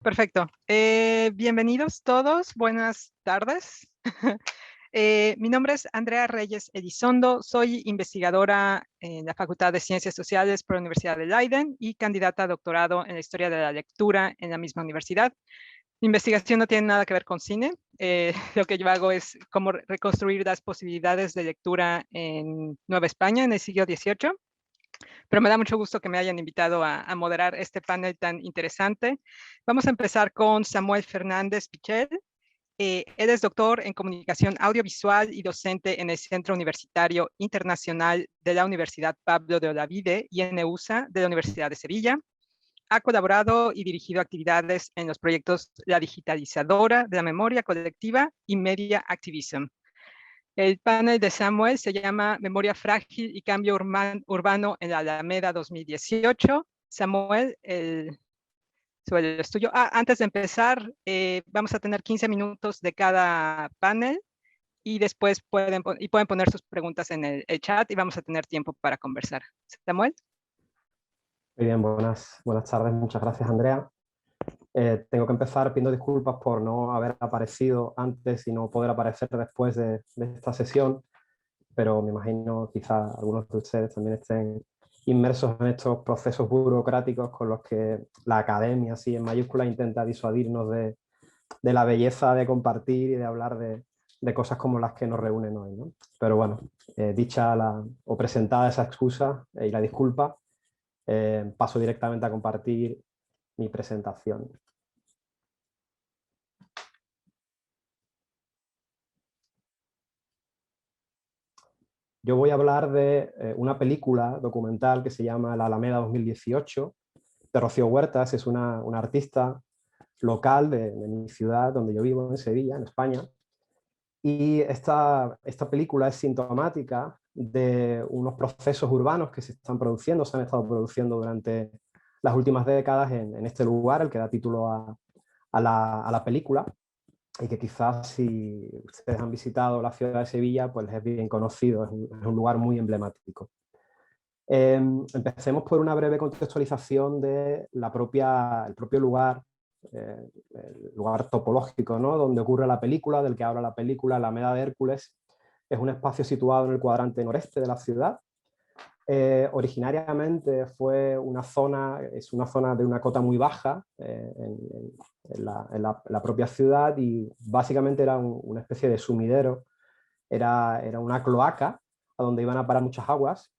Perfecto. Bienvenidos todos. Buenas tardes. Mi nombre es Andrea Reyes Elizondo. Soy investigadora en la Facultad de Ciencias Sociales por la Universidad de Leiden y candidata a doctorado en la historia de la lectura en la misma universidad. Mi investigación no tiene nada que ver con cine. Lo que yo hago es cómo reconstruir las posibilidades de lectura en Nueva España en el siglo XVIII. Pero me da mucho gusto que me hayan invitado a moderar este panel tan interesante. Vamos a empezar con Samuel Fernández Pichel. Él es doctor en comunicación audiovisual y docente en el Centro Universitario Internacional de la Universidad Pablo de Olavide y en EUSA de la Universidad de Sevilla. Ha colaborado y dirigido actividades en los proyectos La Digitalizadora de la Memoria Colectiva y Media Activism. El panel de Samuel se llama Memoria Frágil y Cambio Urbano en la Alameda 2018. Samuel, el estudio. Antes de empezar, vamos a tener 15 minutos de cada panel y después pueden poner sus preguntas en el chat y vamos a tener tiempo para conversar. Samuel. Muy bien, buenas tardes. Muchas gracias, Andrea. Tengo que empezar pidiendo disculpas por no haber aparecido antes y no poder aparecer después de esta sesión, pero me imagino quizá algunos de ustedes también estén inmersos en estos procesos burocráticos con los que la academia, así en mayúscula, intenta disuadirnos de la belleza de compartir y de hablar de cosas como las que nos reúnen hoy, ¿no? Pero bueno, dicha o presentada esa excusa y la disculpa, paso directamente a compartir mi presentación. Yo voy a hablar de una película documental que se llama La Alameda 2018, de Rocío Huertas. Es una artista local de mi ciudad, donde yo vivo, en Sevilla, en España. Y esta película es sintomática de unos procesos urbanos que se están produciendo, se han estado produciendo durante las últimas décadas en este lugar, el que da título a la película, y que quizás si ustedes han visitado la ciudad de Sevilla, pues es bien conocido, es un lugar muy emblemático. Empecemos por una breve contextualización de el propio lugar, el lugar topológico, ¿no? Donde ocurre la película, del que habla la película. La Alameda de Hércules es un espacio situado en el cuadrante noreste de la ciudad. Originariamente es una zona de una cota muy baja en la propia ciudad, y básicamente era una especie de sumidero, era una cloaca a donde iban a parar muchas aguas,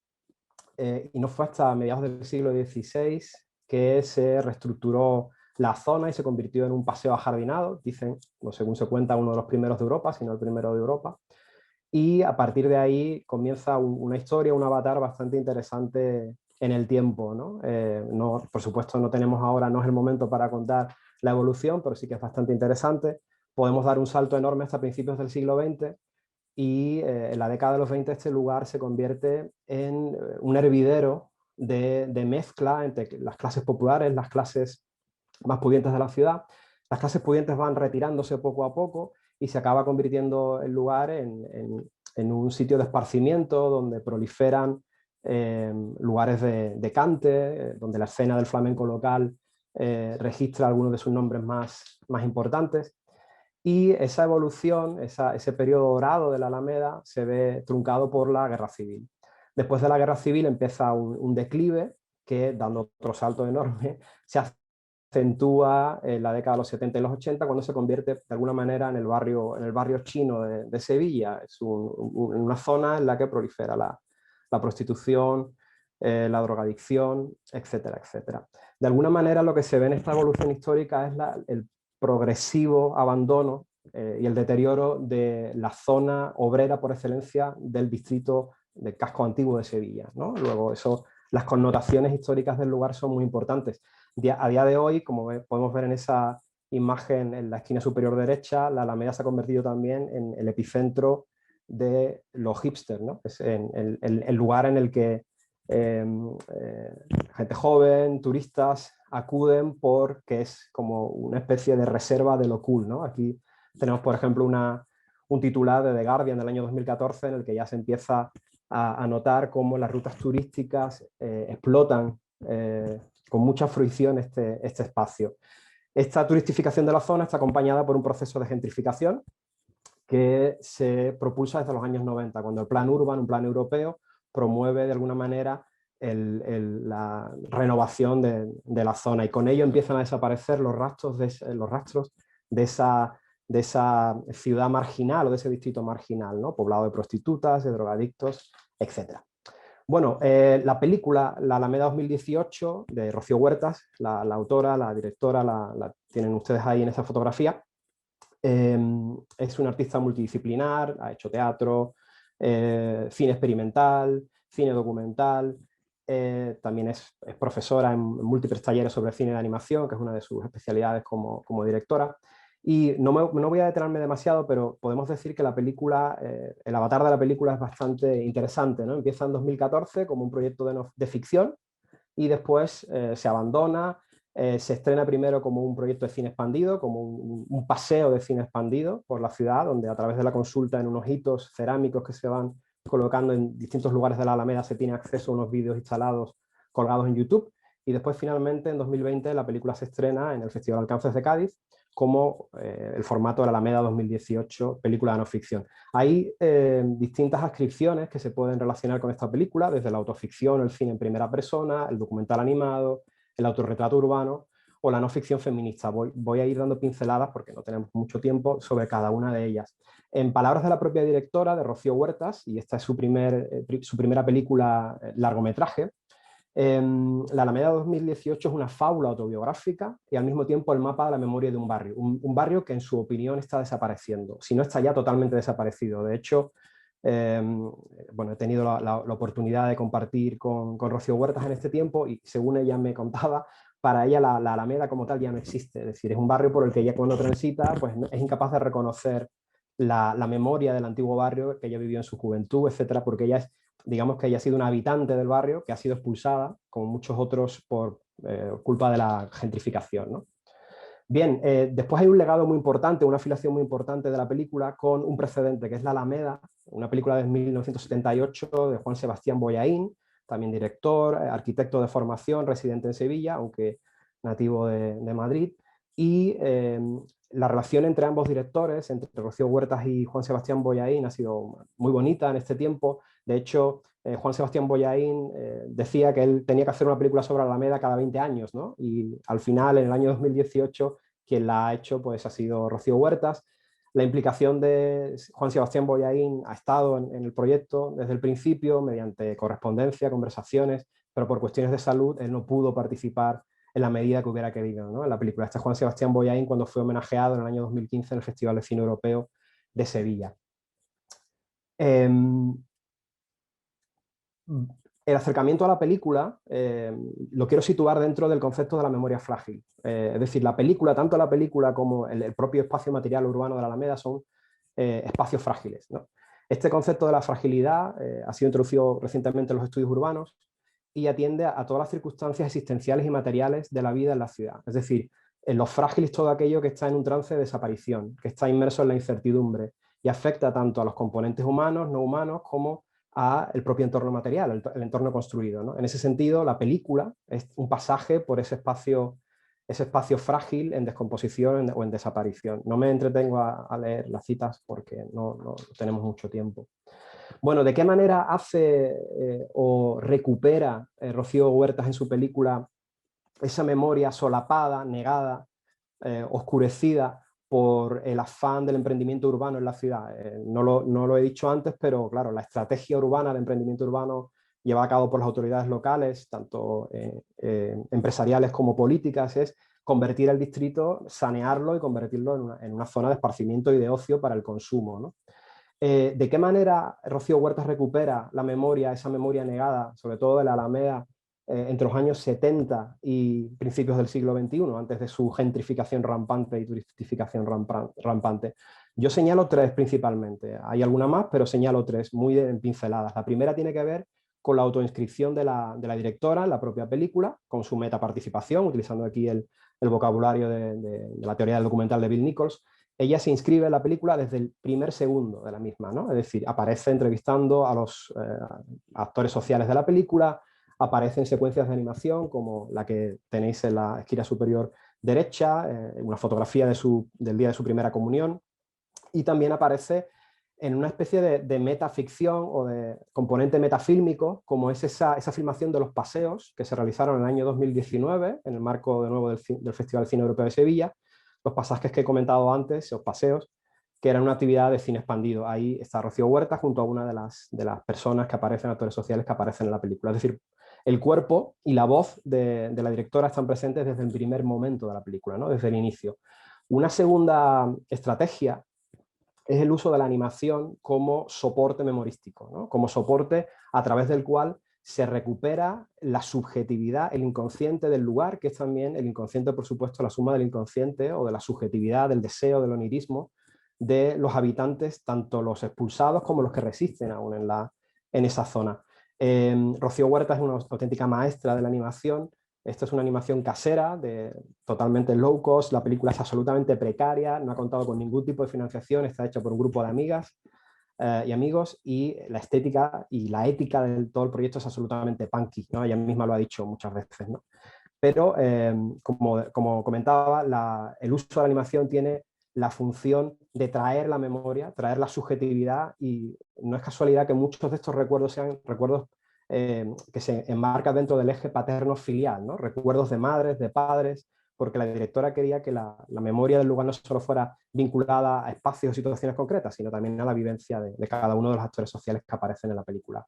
y no fue hasta mediados del siglo XVI que se reestructuró la zona y se convirtió en un paseo ajardinado, dicen, no, según se cuenta, uno de los primeros de Europa, sino el primero de Europa. Y a partir de ahí comienza una historia, un avatar bastante interesante en el tiempo, ¿no? Por supuesto, no tenemos ahora, no es el momento para contar la evolución, pero sí que es bastante interesante. Podemos dar un salto enorme hasta principios del siglo XX, y en la década de los 20 este lugar se convierte en un hervidero de mezcla entre las clases populares, las clases más pudientes de la ciudad. Las clases pudientes van retirándose poco a poco y se acaba convirtiendo el lugar en un sitio de esparcimiento donde proliferan lugares de cante, donde la escena del flamenco local registra algunos de sus nombres más importantes. Y esa evolución, ese periodo dorado de la Alameda, se ve truncado por la Guerra Civil. Después de la Guerra Civil empieza un declive que, dando otro salto enorme, se acentúa en la década de los 70 y los 80, cuando se convierte de alguna manera en el barrio chino de Sevilla. Es una zona en la que prolifera la prostitución, la drogadicción, etcétera, etcétera. De alguna manera lo que se ve en esta evolución histórica es el progresivo abandono y el deterioro de la zona obrera por excelencia del distrito del casco antiguo de Sevilla, ¿no? Luego las connotaciones históricas del lugar son muy importantes. A día de hoy, como podemos ver en esa imagen en la esquina superior derecha, la Alameda se ha convertido también en el epicentro de los hipsters, ¿no? Es el lugar en el que gente joven, turistas, acuden porque es como una especie de reserva de lo cool, ¿no? Aquí tenemos, por ejemplo, un titular de The Guardian del año 2014 en el que ya se empieza a notar cómo las rutas turísticas explotan con mucha fruición este espacio. Esta turistificación de la zona está acompañada por un proceso de gentrificación que se propulsa desde los años 90, cuando el Plan Urban, un plan europeo, promueve de alguna manera la renovación de la zona, y con ello empiezan a desaparecer los rastros de esa ciudad marginal o de ese distrito marginal, ¿no? Poblado de prostitutas, de drogadictos, etc. Bueno, la película La Alameda 2018 de Rocío Huertas, la autora, la directora, la tienen ustedes ahí en esta fotografía. Es una artista multidisciplinar, ha hecho teatro, cine experimental, cine documental, también es profesora en múltiples talleres sobre cine de animación, que es una de sus especialidades como directora. Y no voy a detenerme demasiado, pero podemos decir que la película, el avatar de la película es bastante interesante, ¿no? Empieza en 2014 como un proyecto de ficción y después se abandona. Se estrena primero como un proyecto de cine expandido, como un paseo de cine expandido por la ciudad, donde a través de la consulta en unos hitos cerámicos que se van colocando en distintos lugares de la Alameda se tiene acceso a unos vídeos instalados colgados en YouTube. Y después finalmente en 2020 la película se estrena en el Festival Alcances de Cádiz como el formato de la Alameda 2018, película de no ficción. Hay distintas adscripciones que se pueden relacionar con esta película, desde la autoficción, el cine en primera persona, el documental animado, el autorretrato urbano o la no ficción feminista. Voy a ir dando pinceladas, porque no tenemos mucho tiempo, sobre cada una de ellas. En palabras de la propia directora, de Rocío Huertas, y esta es su primera película largometraje, la Alameda 2018 es una fábula autobiográfica y al mismo tiempo el mapa de la memoria de un barrio, un barrio que en su opinión está desapareciendo, si no está ya totalmente desaparecido. De hecho, bueno, he tenido la oportunidad de compartir con Rocío Huertas en este tiempo y según ella me contaba, para ella la Alameda como tal ya no existe, es decir, es un barrio por el que ella cuando transita pues, es incapaz de reconocer la memoria del antiguo barrio que ella vivió en su juventud, etcétera, porque ella es, digamos que ella ha sido una habitante del barrio que ha sido expulsada, como muchos otros, por culpa de la gentrificación, ¿no? Bien, después hay un legado muy importante, una afiliación muy importante de la película con un precedente, que es La Alameda, una película de 1978 de Juan Sebastián Bollaín, también director, arquitecto de formación, residente en Sevilla, aunque nativo de Madrid, y la relación entre ambos directores, entre Rocío Huertas y Juan Sebastián Bollaín, ha sido muy bonita en este tiempo. De hecho, Juan Sebastián Bollaín decía que él tenía que hacer una película sobre Alameda cada 20 años, ¿no? Y al final, en el año 2018, quien la ha hecho pues, ha sido Rocío Huertas. La implicación de Juan Sebastián Bollaín ha estado en el proyecto desde el principio, mediante correspondencia, conversaciones, pero por cuestiones de salud él no pudo participar en la medida que hubiera querido, ¿no? En la película. Este es Juan Sebastián Bollaín cuando fue homenajeado en el año 2015 en el Festival de Cine Europeo de Sevilla. El acercamiento a la película lo quiero situar dentro del concepto de la memoria frágil. Es decir, la película, tanto la película como el propio espacio material urbano de la Alameda son espacios frágiles, ¿no? Este concepto de la fragilidad ha sido introducido recientemente en los estudios urbanos y atiende a todas las circunstancias existenciales y materiales de la vida en la ciudad. Es decir, en lo frágil es todo aquello que está en un trance de desaparición, que está inmerso en la incertidumbre y afecta tanto a los componentes humanos, no humanos, como al propio entorno material, el entorno construido, ¿no? En ese sentido, la película es un pasaje por ese espacio frágil en descomposición o en desaparición. No me entretengo a leer las citas porque no tenemos mucho tiempo. Bueno, ¿de qué manera hace o recupera Rocío Huertas en su película esa memoria solapada, negada, oscurecida por el afán del emprendimiento urbano en la ciudad? No lo he dicho antes, pero claro, la estrategia urbana, el emprendimiento urbano llevada a cabo por las autoridades locales, tanto empresariales como políticas, es convertir el distrito, sanearlo y convertirlo en una zona de esparcimiento y de ocio para el consumo, ¿no? ¿De qué manera Rocío Huertas recupera la memoria, esa memoria negada, sobre todo de la Alameda, entre los años 70 y principios del siglo XXI, antes de su gentrificación rampante y turistificación rampante? Yo señalo tres principalmente. Hay alguna más, pero señalo tres muy en pinceladas. La primera tiene que ver con la autoinscripción de la directora en la propia película, con su metaparticipación, utilizando aquí el vocabulario de la teoría del documental de Bill Nichols. Ella se inscribe en la película desde el primer segundo de la misma, ¿no? Es decir, aparece entrevistando a los actores sociales de la película, aparece en secuencias de animación como la que tenéis en la esquina superior derecha, una fotografía del día de su primera comunión, y también aparece en una especie de metaficción o de componente metafílmico, como es esa filmación de los paseos que se realizaron en el año 2019, en el marco de nuevo del Festival de Cine Europeo de Sevilla, los pasajes que he comentado antes, esos paseos, que eran una actividad de cine expandido. Ahí está Rocío Huerta junto a una de las personas que aparecen, actores sociales que aparecen en la película. Es decir, el cuerpo y la voz de la directora están presentes desde el primer momento de la película, ¿no? Desde el inicio. Una segunda estrategia es el uso de la animación como soporte memorístico, ¿no? Como soporte a través del cual se recupera la subjetividad, el inconsciente del lugar, que es también el inconsciente, por supuesto, la suma del inconsciente o de la subjetividad, del deseo, del onirismo de los habitantes, tanto los expulsados como los que resisten aún en esa zona. Rocío Huerta es una auténtica maestra de la animación. Esto es una animación casera, totalmente low cost, la película es absolutamente precaria, no ha contado con ningún tipo de financiación, está hecha por un grupo de amigas y amigos, y la estética y la ética de todo el proyecto es absolutamente punky, ¿no? Ella misma lo ha dicho muchas veces, ¿no? Pero, como comentaba, el uso de la animación tiene la función de traer la memoria, traer la subjetividad, y no es casualidad que muchos de estos recuerdos sean recuerdos que se enmarcan dentro del eje paterno-filial, ¿no? Recuerdos de madres, de padres, porque la directora quería que la memoria del lugar no solo fuera vinculada a espacios o situaciones concretas, sino también a la vivencia de cada uno de los actores sociales que aparecen en la película.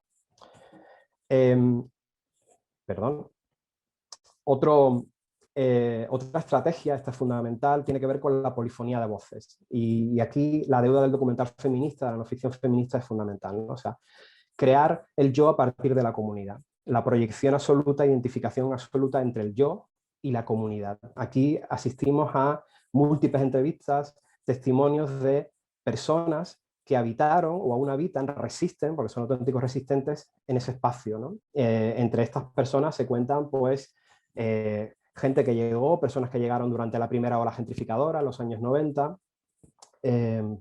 Perdón. Otra estrategia, esta es fundamental, tiene que ver con la polifonía de voces. Y aquí la deuda del documental feminista, de la no ficción feminista, es fundamental, ¿no? O sea, crear el yo a partir de la comunidad. La proyección absoluta, identificación absoluta entre el yo y la comunidad. Aquí asistimos a múltiples entrevistas, testimonios de personas que habitaron o aún habitan, resisten, porque son auténticos resistentes en ese espacio, ¿no? Entre estas personas se cuentan, pues, gente que llegó, personas que llegaron durante la primera ola gentrificadora, en los años 90,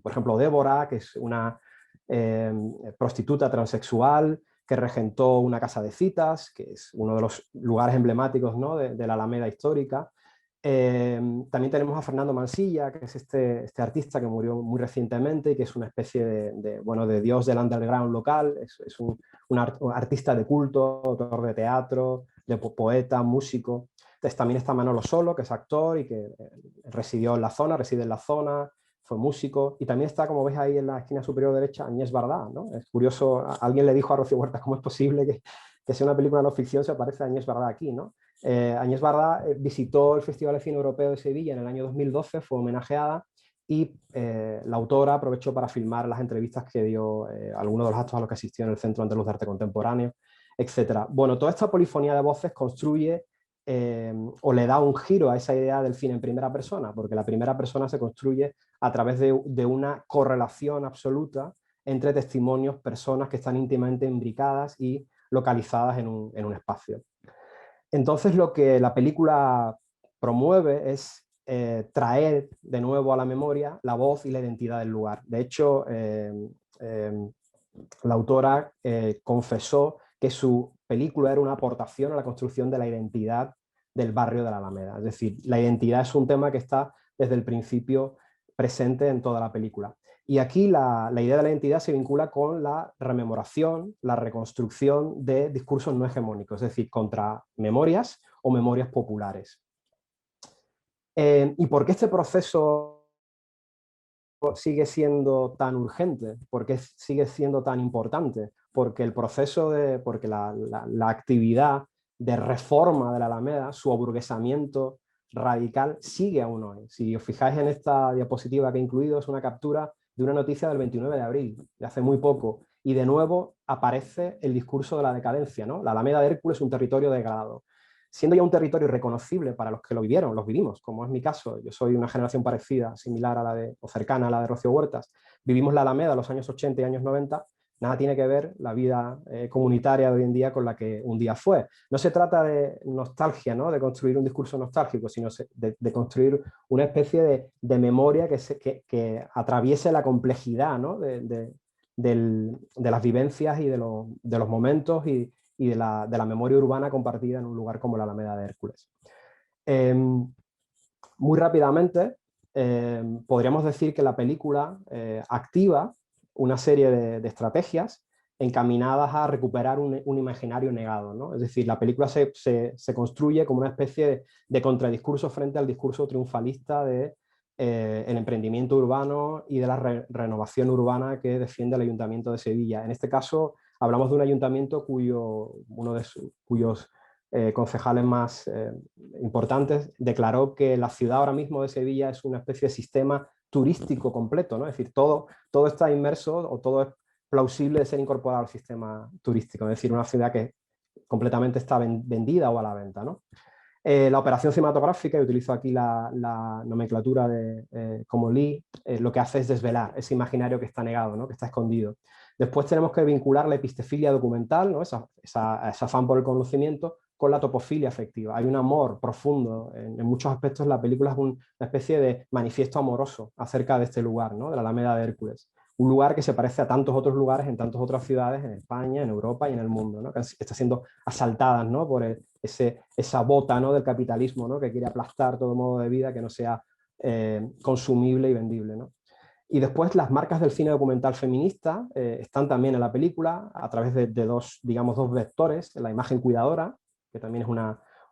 por ejemplo, Débora, que es una prostituta transexual que regentó una casa de citas, que es uno de los lugares emblemáticos, ¿no? de la Alameda histórica. También tenemos a Fernando Mansilla, que es este artista que murió muy recientemente y que es una especie de dios del underground local. Es un artista de culto, autor de teatro, de poeta, músico. Entonces, también está Manolo Solo, que es actor y que reside en la zona, fue músico. Y también está, como ves ahí en la esquina superior derecha, Agnès Varda, ¿no? Es curioso, alguien le dijo a Rocío Huerta cómo es posible que sea una película no ficción se aparece a Agnès Varda aquí, ¿no? Agnès Varda visitó el Festival de Cine Europeo de Sevilla en el año 2012, fue homenajeada, y la autora aprovechó para filmar las entrevistas que dio algunos de los actos a los que asistió en el Centro Andaluz de Arte Contemporáneo, etc. Bueno, toda esta polifonía de voces construye o le da un giro a esa idea del cine en primera persona, porque la primera persona se construye a través de una correlación absoluta entre testimonios, personas que están íntimamente imbricadas y localizadas en un espacio. Entonces, lo que la película promueve es traer de nuevo a la memoria la voz y la identidad del lugar. De hecho, la autora confesó que su película era una aportación a la construcción de la identidad del barrio de la Alameda. Es decir, la identidad es un tema que está desde el principio presente en toda la película. Y aquí la idea de la identidad se vincula con la rememoración, la reconstrucción de discursos no hegemónicos, es decir, contra memorias o memorias populares. ¿Y por qué este proceso sigue siendo tan urgente? ¿Por qué sigue siendo tan importante? Porque el proceso porque la actividad de reforma de la Alameda, su aburguesamiento radical, sigue aún hoy. Si os fijáis en esta diapositiva que he incluido, es una captura de una noticia del 29 de abril, de hace muy poco, y de nuevo aparece el discurso de la decadencia, ¿no? La Alameda de Hércules es un territorio degradado. Siendo ya un territorio reconocible para los que lo vivieron, los vivimos, como es mi caso, yo soy una generación parecida, similar a o cercana a la de Rocío Huertas, vivimos la Alameda en los años 80 y años 90, nada tiene que ver la vida comunitaria de hoy en día con la que un día fue. No se trata de nostalgia, ¿no? De construir un discurso nostálgico, sino de construir una especie de memoria que atraviese la complejidad, ¿no? de las vivencias y de los momentos y de la memoria urbana compartida en un lugar como la Alameda de Hércules. Muy rápidamente, podríamos decir que la película activa una serie de estrategias encaminadas a recuperar un imaginario negado, ¿no? Es decir, la película se construye como una especie de contradiscurso frente al discurso triunfalista de el emprendimiento urbano y de la renovación urbana que defiende el Ayuntamiento de Sevilla. En este caso, hablamos de un ayuntamiento cuyos concejales más importantes declaró que la ciudad ahora mismo de Sevilla es una especie de sistema turístico completo, ¿no? Es decir, todo está inmerso o todo es plausible de ser incorporado al sistema turístico, es decir, una ciudad que completamente está vendida o a la venta, ¿no? La operación cinematográfica, y utilizo aquí la nomenclatura de como Lee, lo que hace es desvelar ese imaginario que está negado, ¿no? Que está escondido. Después tenemos que vincular la epistefilia documental, ¿no? ese afán por el conocimiento, con la topofilia afectiva. Hay un amor profundo, en muchos aspectos la película es una especie de manifiesto amoroso acerca de este lugar, ¿no? De la Alameda de Hércules. Un lugar que se parece a tantos otros lugares en tantas otras ciudades en España, en Europa y en el mundo, ¿no? Que está siendo asaltadas, ¿no? Por esa bota, ¿no? Del capitalismo, ¿no? Que quiere aplastar todo modo de vida que no sea consumible y vendible, ¿no? Y después las marcas del cine documental feminista están también en la película a través de dos vectores, la imagen cuidadora, que también es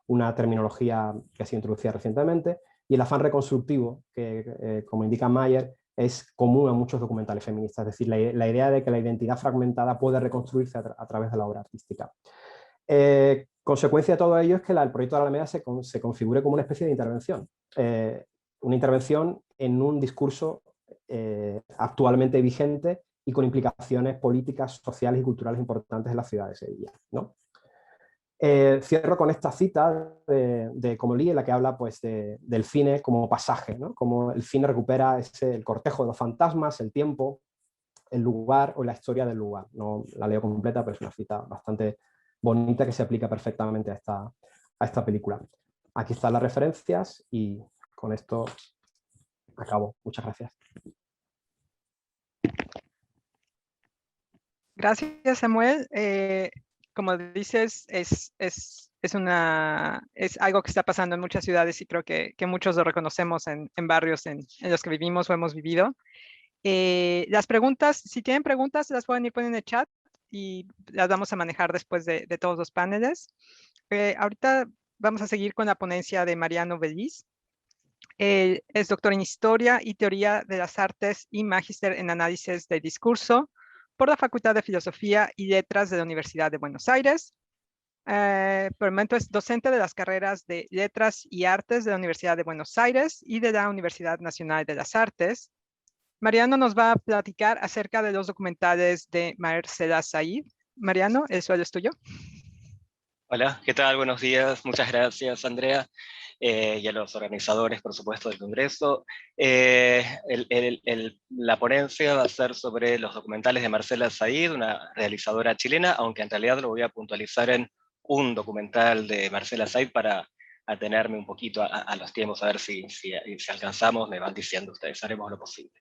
una terminología que ha sido introducida recientemente, y el afán reconstructivo, que como indica Mayer, es común a muchos documentales feministas, es decir, la idea de que la identidad fragmentada puede reconstruirse a través de la obra artística. Consecuencia de todo ello es que el proyecto de la Alameda se configure como una especie de intervención, una intervención en un discurso actualmente vigente y con implicaciones políticas, sociales y culturales importantes en la ciudad de Sevilla, ¿no? Cierro con esta cita de Comolli, en la que habla pues, del cine como pasaje, ¿no? Como el cine recupera el cortejo de los fantasmas, el tiempo, el lugar o la historia del lugar. No la leo completa, pero es una cita bastante bonita que se aplica perfectamente a esta película. Aquí están las referencias y con esto acabo. Muchas gracias. Gracias, Samuel. Como dices, es algo que está pasando en muchas ciudades y creo que muchos lo reconocemos en barrios en los que vivimos o hemos vivido. Las preguntas, si tienen preguntas, las pueden ir poniendo en el chat y las vamos a manejar después de todos los paneles. Ahorita vamos a seguir con la ponencia de Mariano Beliz. Él es doctor en Historia y Teoría de las Artes y magíster en Análisis del Discurso por la Facultad de Filosofía y Letras de la Universidad de Buenos Aires. Por el momento es docente de las carreras de Letras y Artes de la Universidad de Buenos Aires y de la Universidad Nacional de las Artes. Mariano nos va a platicar acerca de los documentales de Marcela Said. Mariano, el suelo es tuyo. Hola, ¿qué tal? Buenos días. Muchas gracias, Andrea, y a los organizadores, por supuesto, del Congreso. La ponencia va a ser sobre los documentales de Marcela Said, una realizadora chilena, aunque en realidad lo voy a puntualizar en un documental de Marcela Said para atenerme un poquito a los tiempos, a ver si alcanzamos, me van diciendo ustedes, haremos lo posible.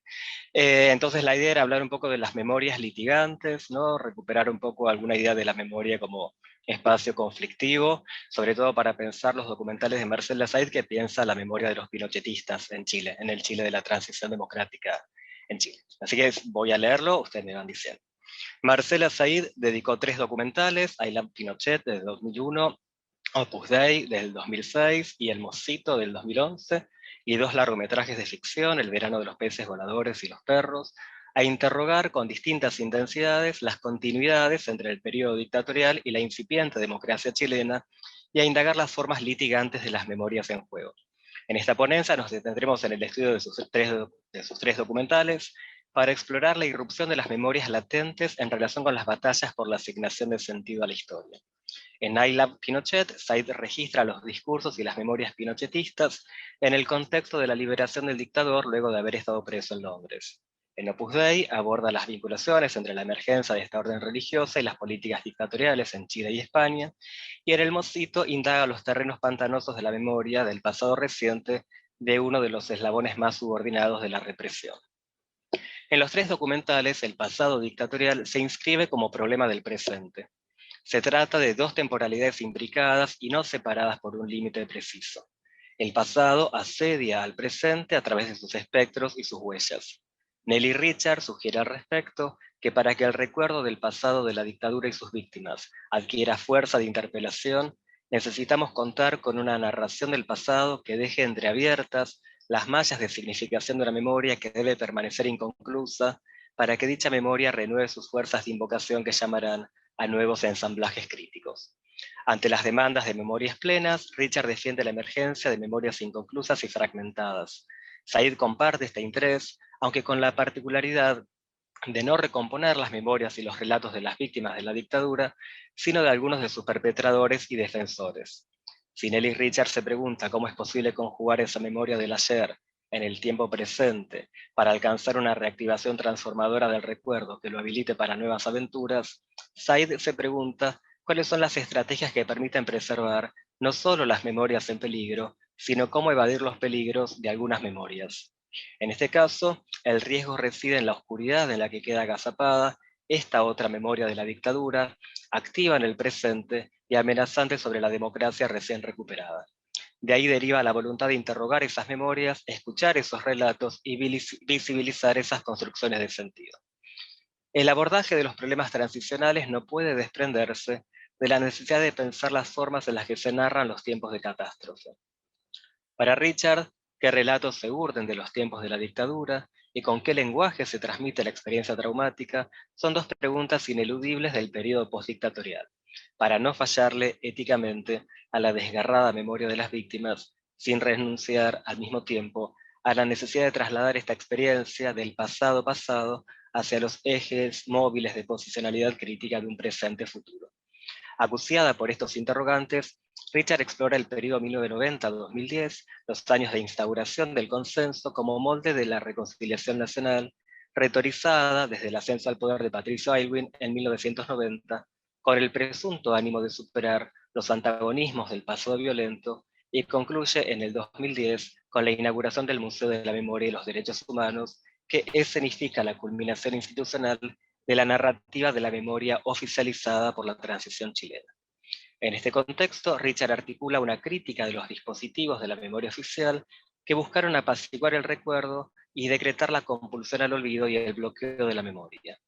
Entonces la idea era hablar un poco de las memorias litigantes, ¿no? Recuperar un poco alguna idea de la memoria como espacio conflictivo, sobre todo para pensar los documentales de Marcela Said, que piensa la memoria de los pinochetistas en Chile, en el Chile de la transición democrática en Chile. Así que voy a leerlo, ustedes me van diciendo. Marcela Said dedicó 3 documentales, I Love Pinochet desde 2001, Opus Dei del 2006 y El Mocito del 2011, y 2 largometrajes de ficción, El verano de los peces voladores y los perros, a interrogar con distintas intensidades las continuidades entre el periodo dictatorial y la incipiente democracia chilena, y a indagar las formas litigantes de las memorias en juego. En esta ponencia nos detendremos en el estudio de sus tres documentales, para explorar la irrupción de las memorias latentes en relación con las batallas por la asignación de sentido a la historia. En I Love Pinochet, Said registra los discursos y las memorias pinochetistas en el contexto de la liberación del dictador luego de haber estado preso en Londres. En Opus Dei aborda las vinculaciones entre la emergencia de esta orden religiosa y las políticas dictatoriales en Chile y España, y en El Mocito indaga los terrenos pantanosos de la memoria del pasado reciente de uno de los eslabones más subordinados de la represión. En los 3 documentales, el pasado dictatorial se inscribe como problema del presente. Se trata de 2 temporalidades imbricadas y no separadas por un límite preciso. El pasado asedia al presente a través de sus espectros y sus huellas. Nelly Richard sugiere al respecto que para que el recuerdo del pasado de la dictadura y sus víctimas adquiera fuerza de interpelación, necesitamos contar con una narración del pasado que deje entreabiertas las mallas de significación de una memoria que debe permanecer inconclusa para que dicha memoria renueve sus fuerzas de invocación que llamarán a nuevos ensamblajes críticos. Ante las demandas de memorias plenas, Richard defiende la emergencia de memorias inconclusas y fragmentadas. Said comparte este interés, aunque con la particularidad de no recomponer las memorias y los relatos de las víctimas de la dictadura, sino de algunos de sus perpetradores y defensores. Si Nelly Richard se pregunta cómo es posible conjugar esa memoria del ayer en el tiempo presente para alcanzar una reactivación transformadora del recuerdo que lo habilite para nuevas aventuras, Said se pregunta cuáles son las estrategias que permiten preservar no solo las memorias en peligro, sino cómo evadir los peligros de algunas memorias. En este caso, el riesgo reside en la oscuridad en la que queda agazapada esta otra memoria de la dictadura, activa en el presente y amenazante sobre la democracia recién recuperada. De ahí deriva la voluntad de interrogar esas memorias, escuchar esos relatos y visibilizar esas construcciones de sentido. El abordaje de los problemas transicionales no puede desprenderse de la necesidad de pensar las formas en las que se narran los tiempos de catástrofe. Para Richard, qué relatos se urden de los tiempos de la dictadura y con qué lenguaje se transmite la experiencia traumática son dos preguntas ineludibles del periodo postdictatorial, para no fallarle éticamente a la desgarrada memoria de las víctimas, sin renunciar al mismo tiempo a la necesidad de trasladar esta experiencia del pasado hacia los ejes móviles de posicionalidad crítica de un presente futuro. Acuciada por estos interrogantes, Richard explora el periodo 1990-2010, los años de instauración del consenso como molde de la reconciliación nacional, retorizada desde el ascenso al poder de Patricio Aylwin en 1990, con el presunto ánimo de superar los antagonismos del pasado violento, y concluye en el 2010 con la inauguración del Museo de la Memoria y los Derechos Humanos, que escenifica la culminación institucional de la narrativa de la memoria oficializada por la transición chilena. En este contexto, Richard articula una crítica de los dispositivos de la memoria oficial que buscaron apaciguar el recuerdo y decretar la compulsión al olvido y el bloqueo de la memoria.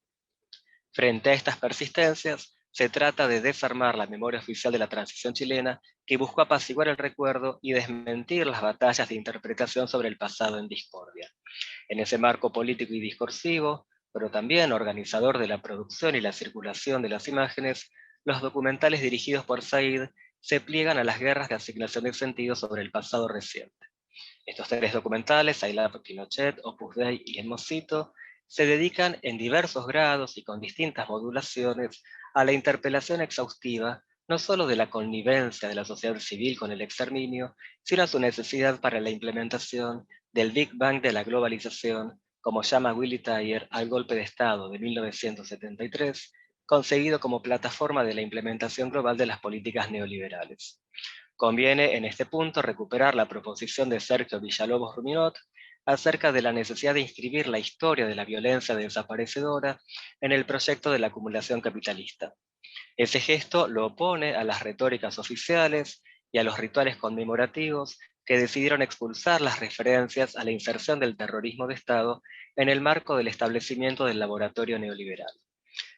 Frente a estas persistencias, se trata de desarmar la memoria oficial de la transición chilena que buscó apaciguar el recuerdo y desmentir las batallas de interpretación sobre el pasado en discordia. En ese marco político y discursivo, pero también organizador de la producción y la circulación de las imágenes, los documentales dirigidos por Said se pliegan a las guerras de asignación de sentido sobre el pasado reciente. Estos tres documentales, I Love Pinochet, Opus Dei y El Mosito, se dedican en diversos grados y con distintas modulaciones a la interpelación exhaustiva no solo de la connivencia de la sociedad civil con el exterminio, sino a su necesidad para la implementación del Big Bang de la globalización, como llama Willy Thayer al golpe de Estado de 1973, concebido como plataforma de la implementación global de las políticas neoliberales. Conviene en este punto recuperar la proposición de Sergio Villalobos-Ruminot acerca de la necesidad de inscribir la historia de la violencia desaparecedora en el proyecto de la acumulación capitalista. Ese gesto lo opone a las retóricas oficiales y a los rituales conmemorativos que decidieron expulsar las referencias a la inserción del terrorismo de Estado en el marco del establecimiento del laboratorio neoliberal.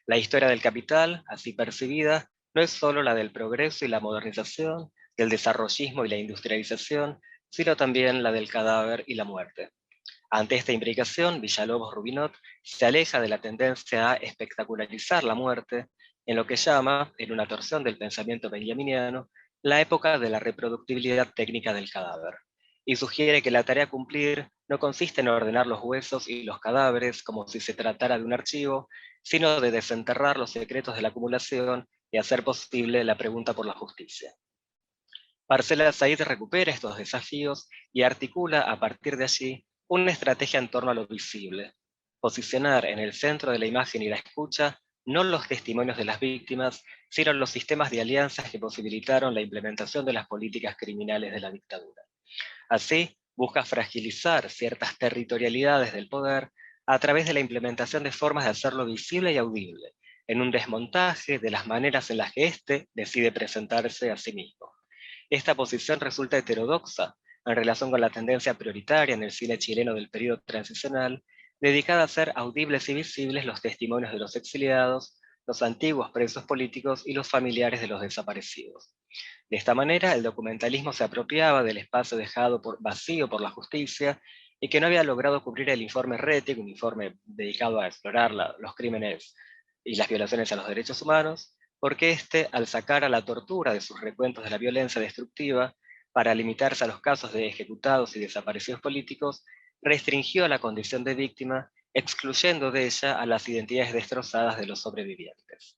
La historia del capital, así percibida, no es solo la del progreso y la modernización, del desarrollismo y la industrialización, sino también la del cadáver y la muerte. Ante esta implicación, Villalobos-Rubinot se aleja de la tendencia a espectacularizar la muerte en lo que llama, en una torsión del pensamiento benjaminiano, la época de la reproductibilidad técnica del cadáver, y sugiere que la tarea a cumplir no consiste en ordenar los huesos y los cadáveres como si se tratara de un archivo, sino de desenterrar los secretos de la acumulación y hacer posible la pregunta por la justicia. Marcela Said recupera estos desafíos y articula a partir de allí una estrategia en torno a lo visible, posicionar en el centro de la imagen y la escucha no los testimonios de las víctimas, sino los sistemas de alianzas que posibilitaron la implementación de las políticas criminales de la dictadura. Así, busca fragilizar ciertas territorialidades del poder a través de la implementación de formas de hacerlo visible y audible, en un desmontaje de las maneras en las que éste decide presentarse a sí mismo. Esta posición resulta heterodoxa, en relación con la tendencia prioritaria en el cine chileno del periodo transicional, dedicada a hacer audibles y visibles los testimonios de los exiliados, los antiguos presos políticos y los familiares de los desaparecidos. De esta manera, el documentalismo se apropiaba del espacio dejado vacío por la justicia y que no había logrado cubrir el informe Rettig, un informe dedicado a explorar los crímenes y las violaciones a los derechos humanos, porque éste, al sacar a la tortura de sus recuentos de la violencia destructiva, para limitarse a los casos de ejecutados y desaparecidos políticos, restringió la condición de víctima, excluyendo de ella a las identidades destrozadas de los sobrevivientes.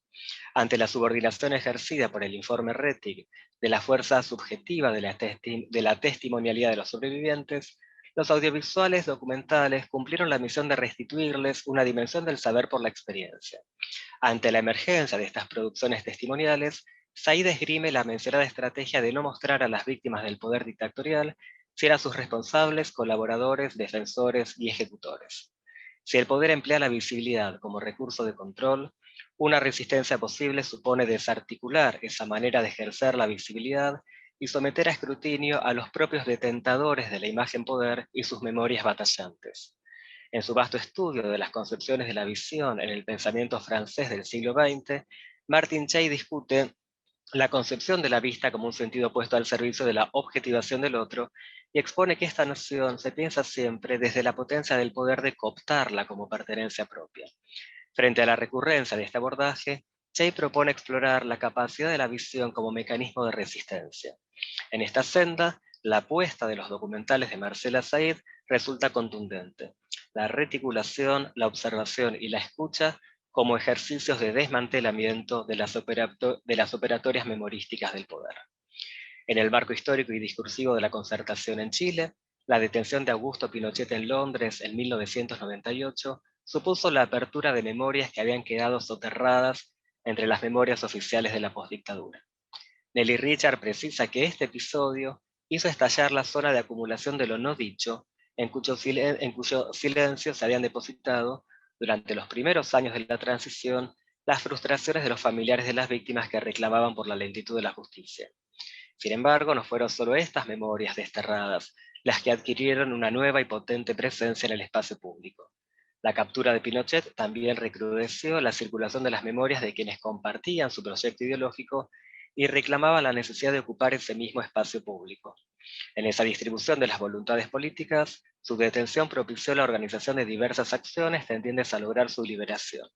Ante la subordinación ejercida por el informe Rettig de la fuerza subjetiva de la testimonialidad de los sobrevivientes, los audiovisuales documentales cumplieron la misión de restituirles una dimensión del saber por la experiencia. Ante la emergencia de estas producciones testimoniales, Said esgrime la mencionada estrategia de no mostrar a las víctimas del poder dictatorial si eran sus responsables, colaboradores, defensores y ejecutores. Si el poder emplea la visibilidad como recurso de control, una resistencia posible supone desarticular esa manera de ejercer la visibilidad y someter a escrutinio a los propios detentadores de la imagen poder y sus memorias batallantes. En su vasto estudio de las concepciones de la visión en el pensamiento francés del siglo XX, Martin Chey discute la concepción de la vista como un sentido puesto al servicio de la objetivación del otro y expone que esta noción se piensa siempre desde la potencia del poder de cooptarla como pertenencia propia. Frente a la recurrencia de este abordaje, Chey propone explorar la capacidad de la visión como mecanismo de resistencia. En esta senda, la apuesta de los documentales de Marcela Said resulta contundente. La reticulación, la observación y la escucha como ejercicios de desmantelamiento de las operatorias memorísticas del poder. En el marco histórico y discursivo de la concertación en Chile, la detención de Augusto Pinochet en Londres en 1998 supuso la apertura de memorias que habían quedado soterradas entre las memorias oficiales de la postdictadura. Nelly Richard precisa que este episodio hizo estallar la zona de acumulación de lo no dicho, en cuyo silencio se habían depositado, durante los primeros años de la transición, las frustraciones de los familiares de las víctimas que reclamaban por la lentitud de la justicia. Sin embargo, no fueron solo estas memorias desterradas las que adquirieron una nueva y potente presencia en el espacio público. La captura de Pinochet también recrudeció la circulación de las memorias de quienes compartían su proyecto ideológico y reclamaban la necesidad de ocupar ese mismo espacio público. En esa distribución de las voluntades políticas, su detención propició la organización de diversas acciones tendientes a lograr su liberación.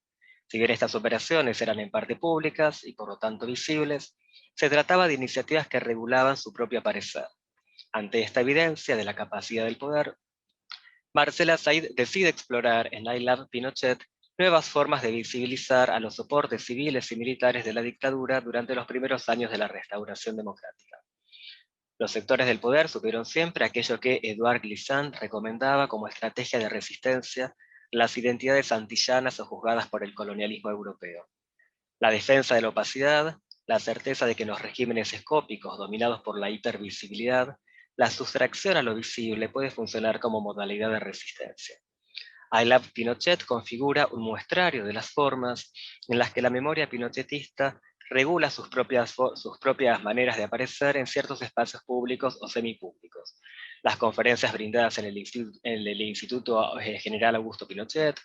Si bien estas operaciones eran en parte públicas y por lo tanto visibles, se trataba de iniciativas que regulaban su propio aparecer. Ante esta evidencia de la capacidad del poder, Marcela Said decide explorar en I Love Pinochet nuevas formas de visibilizar a los soportes civiles y militares de la dictadura durante los primeros años de la restauración democrática. Los sectores del poder supieron siempre aquello que Édouard Glissant recomendaba como estrategia de resistencia, las identidades antillanas o juzgadas por el colonialismo europeo. La defensa de la opacidad, la certeza de que en los regímenes escópicos dominados por la hipervisibilidad, la sustracción a lo visible puede funcionar como modalidad de resistencia. I Love Pinochet configura un muestrario de las formas en las que la memoria pinochetista regula sus propias maneras de aparecer en ciertos espacios públicos o semipúblicos. Las conferencias brindadas en el Instituto General Augusto Pinochet,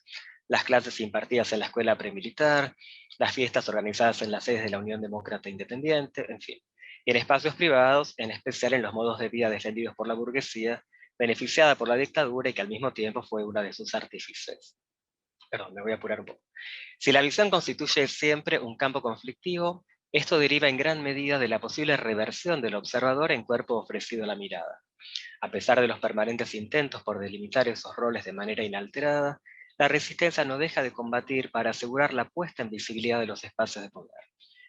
las clases impartidas en la escuela premilitar, las fiestas organizadas en las sedes de la Unión Demócrata Independiente, en fin. Y en espacios privados, en especial en los modos de vida defendidos por la burguesía, beneficiada por la dictadura y que al mismo tiempo fue una de sus artífices. Perdón, me voy a apurar un poco. Si la visión constituye siempre un campo conflictivo, esto deriva en gran medida de la posible reversión del observador en cuerpo ofrecido a la mirada. A pesar de los permanentes intentos por delimitar esos roles de manera inalterada, la resistencia no deja de combatir para asegurar la puesta en visibilidad de los espacios de poder.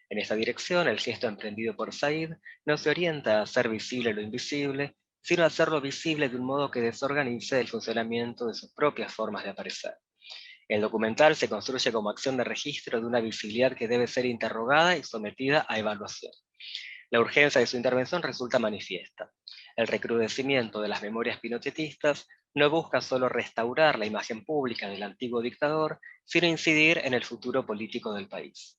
En esta dirección, el gesto emprendido por Said no se orienta a hacer visible lo invisible, sino a hacerlo visible de un modo que desorganice el funcionamiento de sus propias formas de aparecer. El documental se construye como acción de registro de una visibilidad que debe ser interrogada y sometida a evaluación. La urgencia de su intervención resulta manifiesta. El recrudecimiento de las memorias pinochetistas no busca solo restaurar la imagen pública del antiguo dictador, sino incidir en el futuro político del país.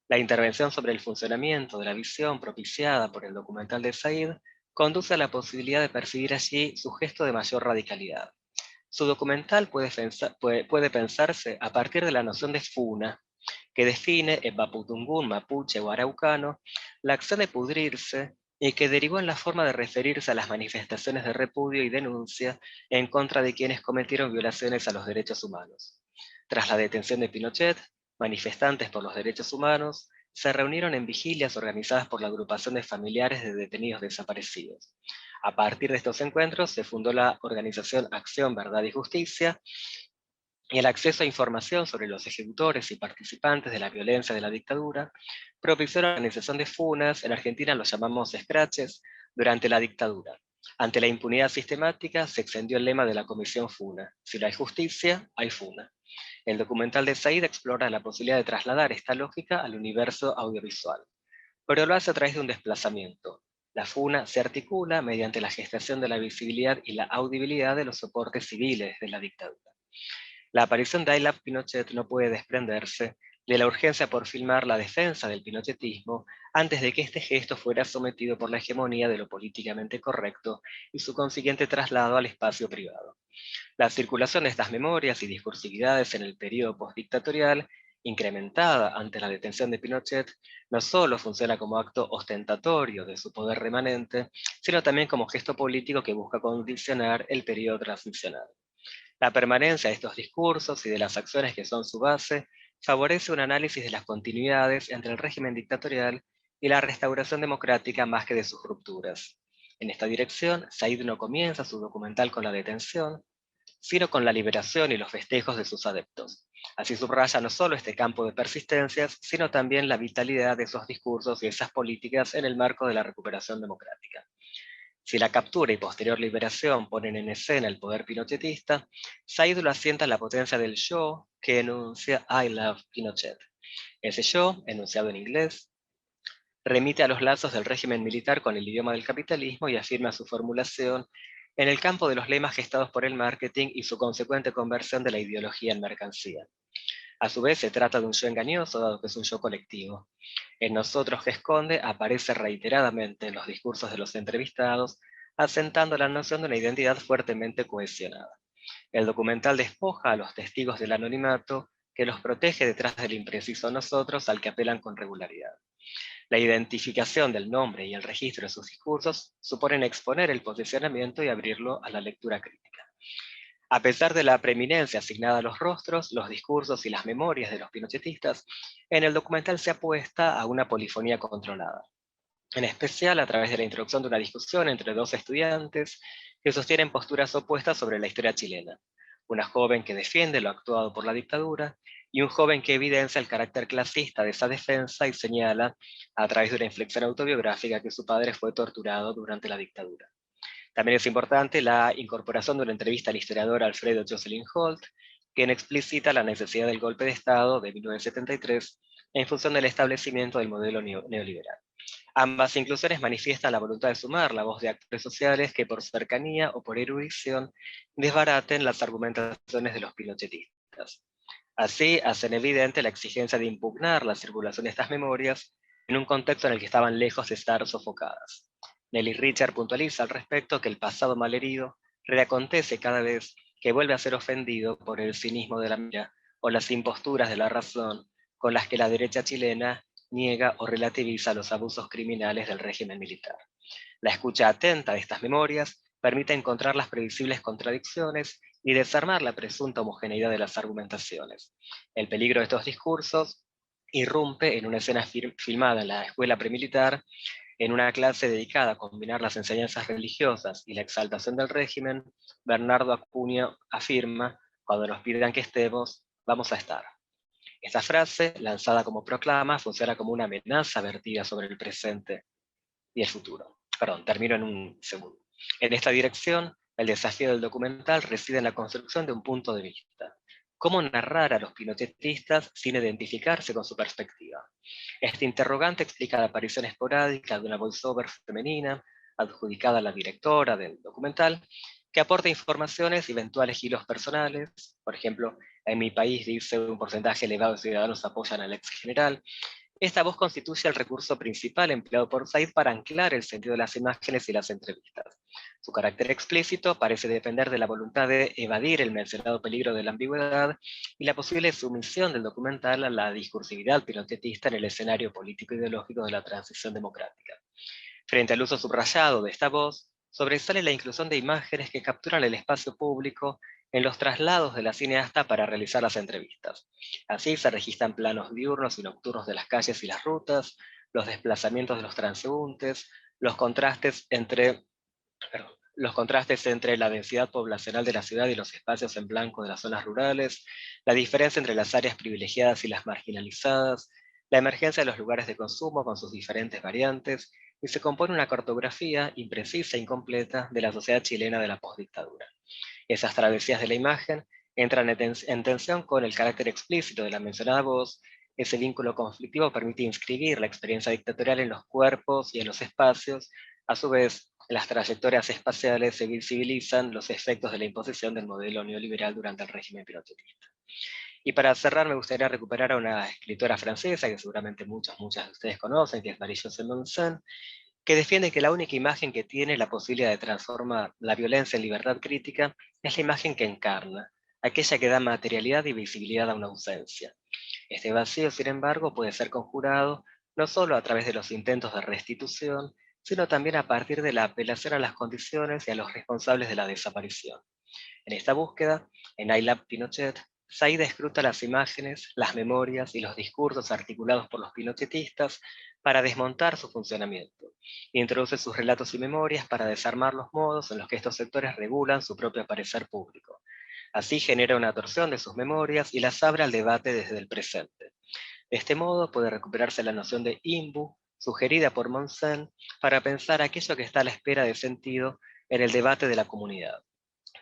La intervención sobre el funcionamiento de la visión propiciada por el documental de Said conduce a la posibilidad de percibir allí su gesto de mayor radicalidad. Su documental puede pensarse a partir de la noción de funa, que define en mapudungún, mapuche o araucano la acción de pudrirse y que derivó en la forma de referirse a las manifestaciones de repudio y denuncia en contra de quienes cometieron violaciones a los derechos humanos. Tras la detención de Pinochet, manifestantes por los derechos humanos se reunieron en vigilias organizadas por la agrupación de familiares de detenidos desaparecidos. A partir de estos encuentros se fundó la organización Acción, Verdad y Justicia, y el acceso a información sobre los ejecutores y participantes de la violencia de la dictadura propició la organización de funas, en Argentina los llamamos scratches, durante la dictadura. Ante la impunidad sistemática se extendió el lema de la Comisión Funa: si no hay justicia, hay funa. El documental de Said explora la posibilidad de trasladar esta lógica al universo audiovisual, pero lo hace a través de un desplazamiento. La funa se articula mediante la gestación de la visibilidad y la audibilidad de los soportes civiles de la dictadura. La aparición de I Love Pinochet no puede desprenderse de la urgencia por filmar la defensa del pinochetismo antes de que este gesto fuera sometido por la hegemonía de lo políticamente correcto y su consiguiente traslado al espacio privado. La circulación de estas memorias y discursividades en el periodo postdictatorial, incrementada ante la detención de Pinochet, no solo funciona como acto ostentatorio de su poder remanente, sino también como gesto político que busca condicionar el periodo transicional. La permanencia de estos discursos y de las acciones que son su base favorece un análisis de las continuidades entre el régimen dictatorial y la restauración democrática más que de sus rupturas. En esta dirección, Said no comienza su documental con la detención, sino con la liberación y los festejos de sus adeptos. Así subraya no solo este campo de persistencias, sino también la vitalidad de esos discursos y esas políticas en el marco de la recuperación democrática. Si la captura y posterior liberación ponen en escena el poder pinochetista, Said lo asienta en la potencia del yo que enuncia I love Pinochet. Ese yo, enunciado en inglés, remite a los lazos del régimen militar con el idioma del capitalismo y afirma su formulación en el campo de los lemas gestados por el marketing y su consecuente conversión de la ideología en mercancía. A su vez, se trata de un yo engañoso, dado que es un yo colectivo. En Nosotros que esconde aparece reiteradamente en los discursos de los entrevistados, asentando la noción de una identidad fuertemente cohesionada. El documental despoja a los testigos del anonimato que los protege detrás del impreciso nosotros al que apelan con regularidad. La identificación del nombre y el registro de sus discursos suponen exponer el posicionamiento y abrirlo a la lectura crítica. A pesar de la preeminencia asignada a los rostros, los discursos y las memorias de los pinochetistas, en el documental se apuesta a una polifonía controlada, en especial a través de la introducción de una discusión entre dos estudiantes que sostienen posturas opuestas sobre la historia chilena. Una joven que defiende lo actuado por la dictadura y un joven que evidencia el carácter clasista de esa defensa y señala, a través de una inflexión autobiográfica, que su padre fue torturado durante la dictadura. También es importante la incorporación de una entrevista al historiador Alfredo Jocelyn Holt, quien explicita la necesidad del golpe de Estado de 1973 en función del establecimiento del modelo neoliberal. Ambas inclusiones manifiestan la voluntad de sumar la voz de actores sociales que por cercanía o por erudición desbaraten las argumentaciones de los pinochetistas. Así hacen evidente la exigencia de impugnar la circulación de estas memorias en un contexto en el que estaban lejos de estar sofocadas. Nelly Richard puntualiza al respecto que el pasado malherido reacontece cada vez que vuelve a ser ofendido por el cinismo de la mira o las imposturas de la razón con las que la derecha chilena niega o relativiza los abusos criminales del régimen militar. La escucha atenta de estas memorias permite encontrar las previsibles contradicciones y desarmar la presunta homogeneidad de las argumentaciones. El peligro de estos discursos irrumpe en una escena filmada en la escuela premilitar, en una clase dedicada a combinar las enseñanzas religiosas y la exaltación del régimen. Bernardo Acuña afirma: cuando nos pidan que estemos, vamos a estar. Esta frase, lanzada como proclama, funciona como una amenaza vertida sobre el presente y el futuro. Perdón, termino en un segundo. En esta dirección, el desafío del documental reside en la construcción de un punto de vista. ¿Cómo narrar a los pinochetistas sin identificarse con su perspectiva? Este interrogante explica la aparición esporádica de una voiceover femenina, adjudicada a la directora del documental, que aporta informaciones y eventuales giros personales. Por ejemplo, en mi país dice un porcentaje elevado de ciudadanos apoyan al ex general, Esta voz constituye el recurso principal empleado por Said para anclar el sentido de las imágenes y las entrevistas. Su carácter explícito parece depender de la voluntad de evadir el mencionado peligro de la ambigüedad y la posible sumisión del documental a la discursividad pinochetista en el escenario político-ideológico de la transición democrática. Frente al uso subrayado de esta voz, sobresale la inclusión de imágenes que capturan el espacio público en los traslados de la cineasta para realizar las entrevistas. Así se registran planos diurnos y nocturnos de las calles y las rutas, los desplazamientos de los transeúntes, los contrastes entre la densidad poblacional de la ciudad y los espacios en blanco de las zonas rurales, la diferencia entre las áreas privilegiadas y las marginalizadas, la emergencia de los lugares de consumo con sus diferentes variantes, y se compone una cartografía imprecisa e incompleta de la sociedad chilena de la postdictadura. Esas travesías de la imagen entran en tensión con el carácter explícito de la mencionada voz. Ese vínculo conflictivo permite inscribir la experiencia dictatorial en los cuerpos y en los espacios. A su vez, las trayectorias espaciales se visibilizan los efectos de la imposición del modelo neoliberal durante el régimen pinochetista. Y para cerrar, me gustaría recuperar a una escritora francesa que seguramente muchas de ustedes conocen, que es Marie-José Monsen, que defiende que la única imagen que tiene la posibilidad de transformar la violencia en libertad crítica es la imagen que encarna, aquella que da materialidad y visibilidad a una ausencia. Este vacío, sin embargo, puede ser conjurado no solo a través de los intentos de restitución, sino también a partir de la apelación a las condiciones y a los responsables de la desaparición. En esta búsqueda, en I Love Pinochet, Said escruta las imágenes, las memorias y los discursos articulados por los pinochetistas para desmontar su funcionamiento. Introduce sus relatos y memorias para desarmar los modos en los que estos sectores regulan su propio aparecer público. Así genera una torsión de sus memorias y las abre al debate desde el presente. De este modo puede recuperarse la noción de imbu, sugerida por Monsen, para pensar aquello que está a la espera de sentido en el debate de la comunidad.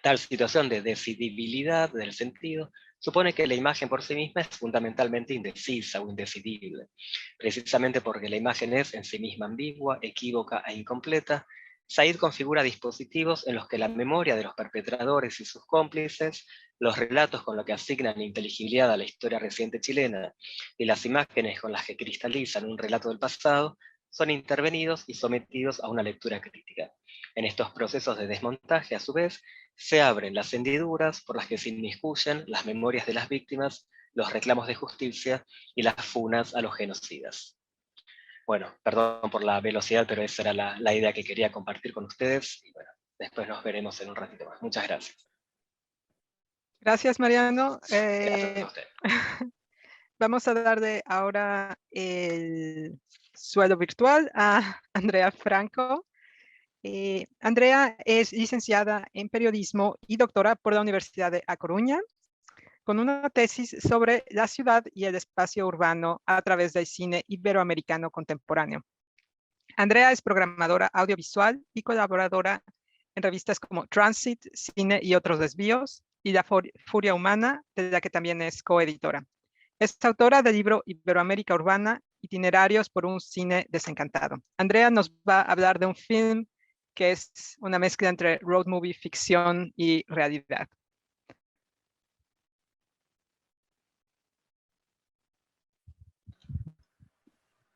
Tal situación de decidibilidad del sentido supone que la imagen por sí misma es fundamentalmente indecisa o indecidible. Precisamente porque la imagen es en sí misma ambigua, equívoca e incompleta, Said configura dispositivos en los que la memoria de los perpetradores y sus cómplices, los relatos con los que asignan inteligibilidad a la historia reciente chilena y las imágenes con las que cristalizan un relato del pasado, son intervenidos y sometidos a una lectura crítica. En estos procesos de desmontaje, a su vez, se abren las hendiduras por las que se inmiscuyen las memorias de las víctimas, los reclamos de justicia y las funas a los genocidas. Bueno, perdón por la velocidad, pero esa era la idea que quería compartir con ustedes. Y bueno, después nos veremos en un ratito más. Muchas gracias. Gracias, Mariano. Gracias a usted. Vamos a darle ahora el suelo virtual a Andrea Franco. Andrea es licenciada en periodismo y doctora por la Universidad de A Coruña, con una tesis sobre la ciudad y el espacio urbano a través del cine iberoamericano contemporáneo. Andrea es programadora audiovisual y colaboradora en revistas como Transit, Cine y otros desvíos, y La Furia Humana, de la que también es coeditora. Es autora del libro Iberoamérica Urbana, Itinerarios por un cine desencantado. Andrea nos va a hablar de un film que es una mezcla entre road movie, ficción y realidad.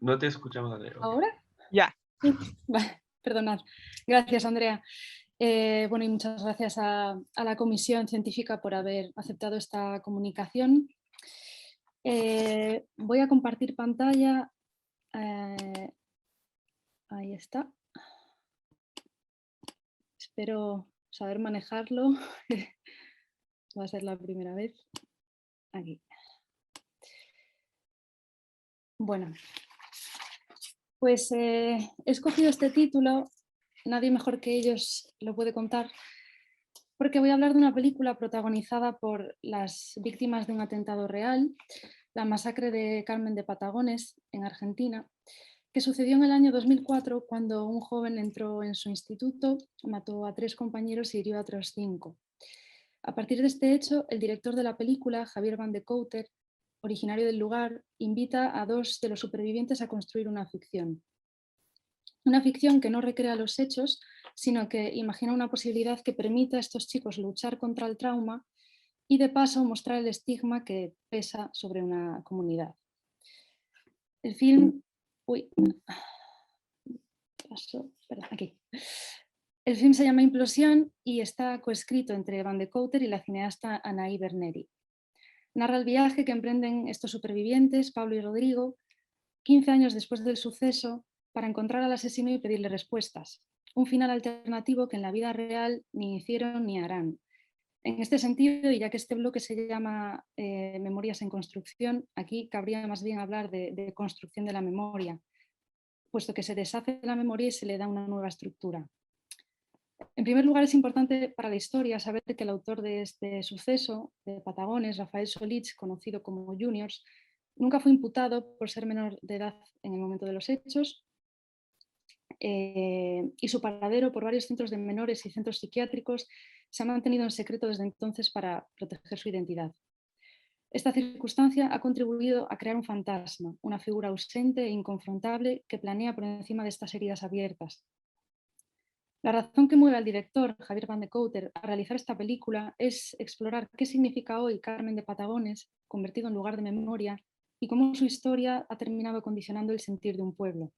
No te escuchamos, Andrea. ¿Ahora? Ya. Sí. Vale, perdonad. Gracias, Andrea. Bueno, y muchas gracias a la Comisión Científica por haber aceptado esta comunicación. Voy a compartir pantalla. Ahí está. Espero saber manejarlo. Va a ser la primera vez. Aquí. Bueno, pues he escogido este título, nadie mejor que ellos lo puede contar, porque voy a hablar de una película protagonizada por las víctimas de un atentado real, la masacre de Carmen de Patagones, en Argentina, que sucedió en el año 2004 cuando un joven entró en su instituto, mató a 3 compañeros y hirió a otros 5. A partir de este hecho, el director de la película, Javier Van de Couter, originario del lugar, invita a 2 de los supervivientes a construir una ficción. Una ficción que no recrea los hechos, sino que imagina una posibilidad que permita a estos chicos luchar contra el trauma y de paso mostrar el estigma que pesa sobre una comunidad. El film... Uy, perdón, aquí. El film se llama Implosión y está coescrito entre Van de Kouter y la cineasta Anaïs Berneri. Narra el viaje que emprenden estos supervivientes, Pablo y Rodrigo, 15 años después del suceso, para encontrar al asesino y pedirle respuestas. Un final alternativo que en la vida real ni hicieron ni harán. En este sentido, y ya que este bloque se llama Memorias en construcción, aquí cabría más bien hablar de construcción de la memoria, puesto que se deshace la memoria y se le da una nueva estructura. En primer lugar, es importante para la historia saber que el autor de este suceso, de Patagones, Rafael Solich, conocido como Juniors, nunca fue imputado por ser menor de edad en el momento de los hechos, y su paradero por varios centros de menores y centros psiquiátricos se ha mantenido en secreto desde entonces para proteger su identidad. Esta circunstancia ha contribuido a crear un fantasma, una figura ausente e inconfrontable que planea por encima de estas heridas abiertas. La razón que mueve al director, Javier Van de Kouter, a realizar esta película es explorar qué significa hoy Carmen de Patagones, convertido en lugar de memoria, y cómo su historia ha terminado condicionando el sentir de un pueblo.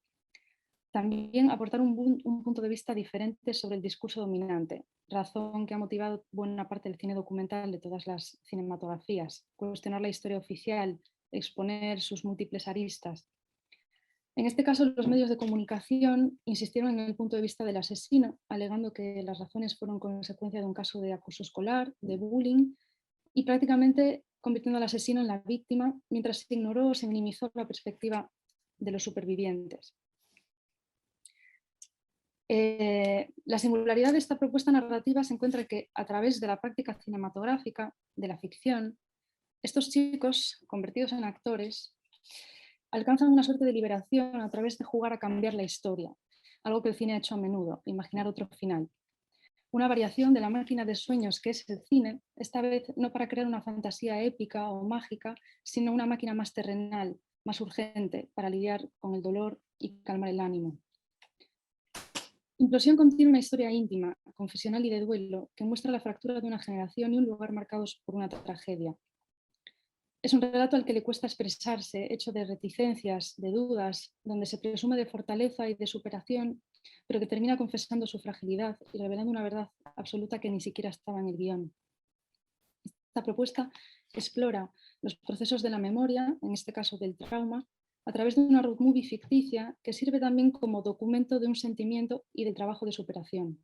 También aportar un punto de vista diferente sobre el discurso dominante, razón que ha motivado buena parte del cine documental de todas las cinematografías, cuestionar la historia oficial, exponer sus múltiples aristas. En este caso, los medios de comunicación insistieron en el punto de vista del asesino, alegando que las razones fueron consecuencia de un caso de acoso escolar, de bullying, y prácticamente convirtiendo al asesino en la víctima, mientras se ignoró o se minimizó la perspectiva de los supervivientes. La singularidad de esta propuesta narrativa se encuentra en que, a través de la práctica cinematográfica, de la ficción, estos chicos, convertidos en actores, alcanzan una suerte de liberación a través de jugar a cambiar la historia, algo que el cine ha hecho a menudo, imaginar otro final. Una variación de la máquina de sueños que es el cine, esta vez no para crear una fantasía épica o mágica, sino una máquina más terrenal, más urgente, para lidiar con el dolor y calmar el ánimo. Implosión contiene una historia íntima, confesional y de duelo que muestra la fractura de una generación y un lugar marcados por una tragedia. Es un relato al que le cuesta expresarse, hecho de reticencias, de dudas, donde se presume de fortaleza y de superación, pero que termina confesando su fragilidad y revelando una verdad absoluta que ni siquiera estaba en el guión. Esta propuesta explora los procesos de la memoria, en este caso del trauma, a través de una road movie ficticia que sirve también como documento de un sentimiento y del trabajo de superación.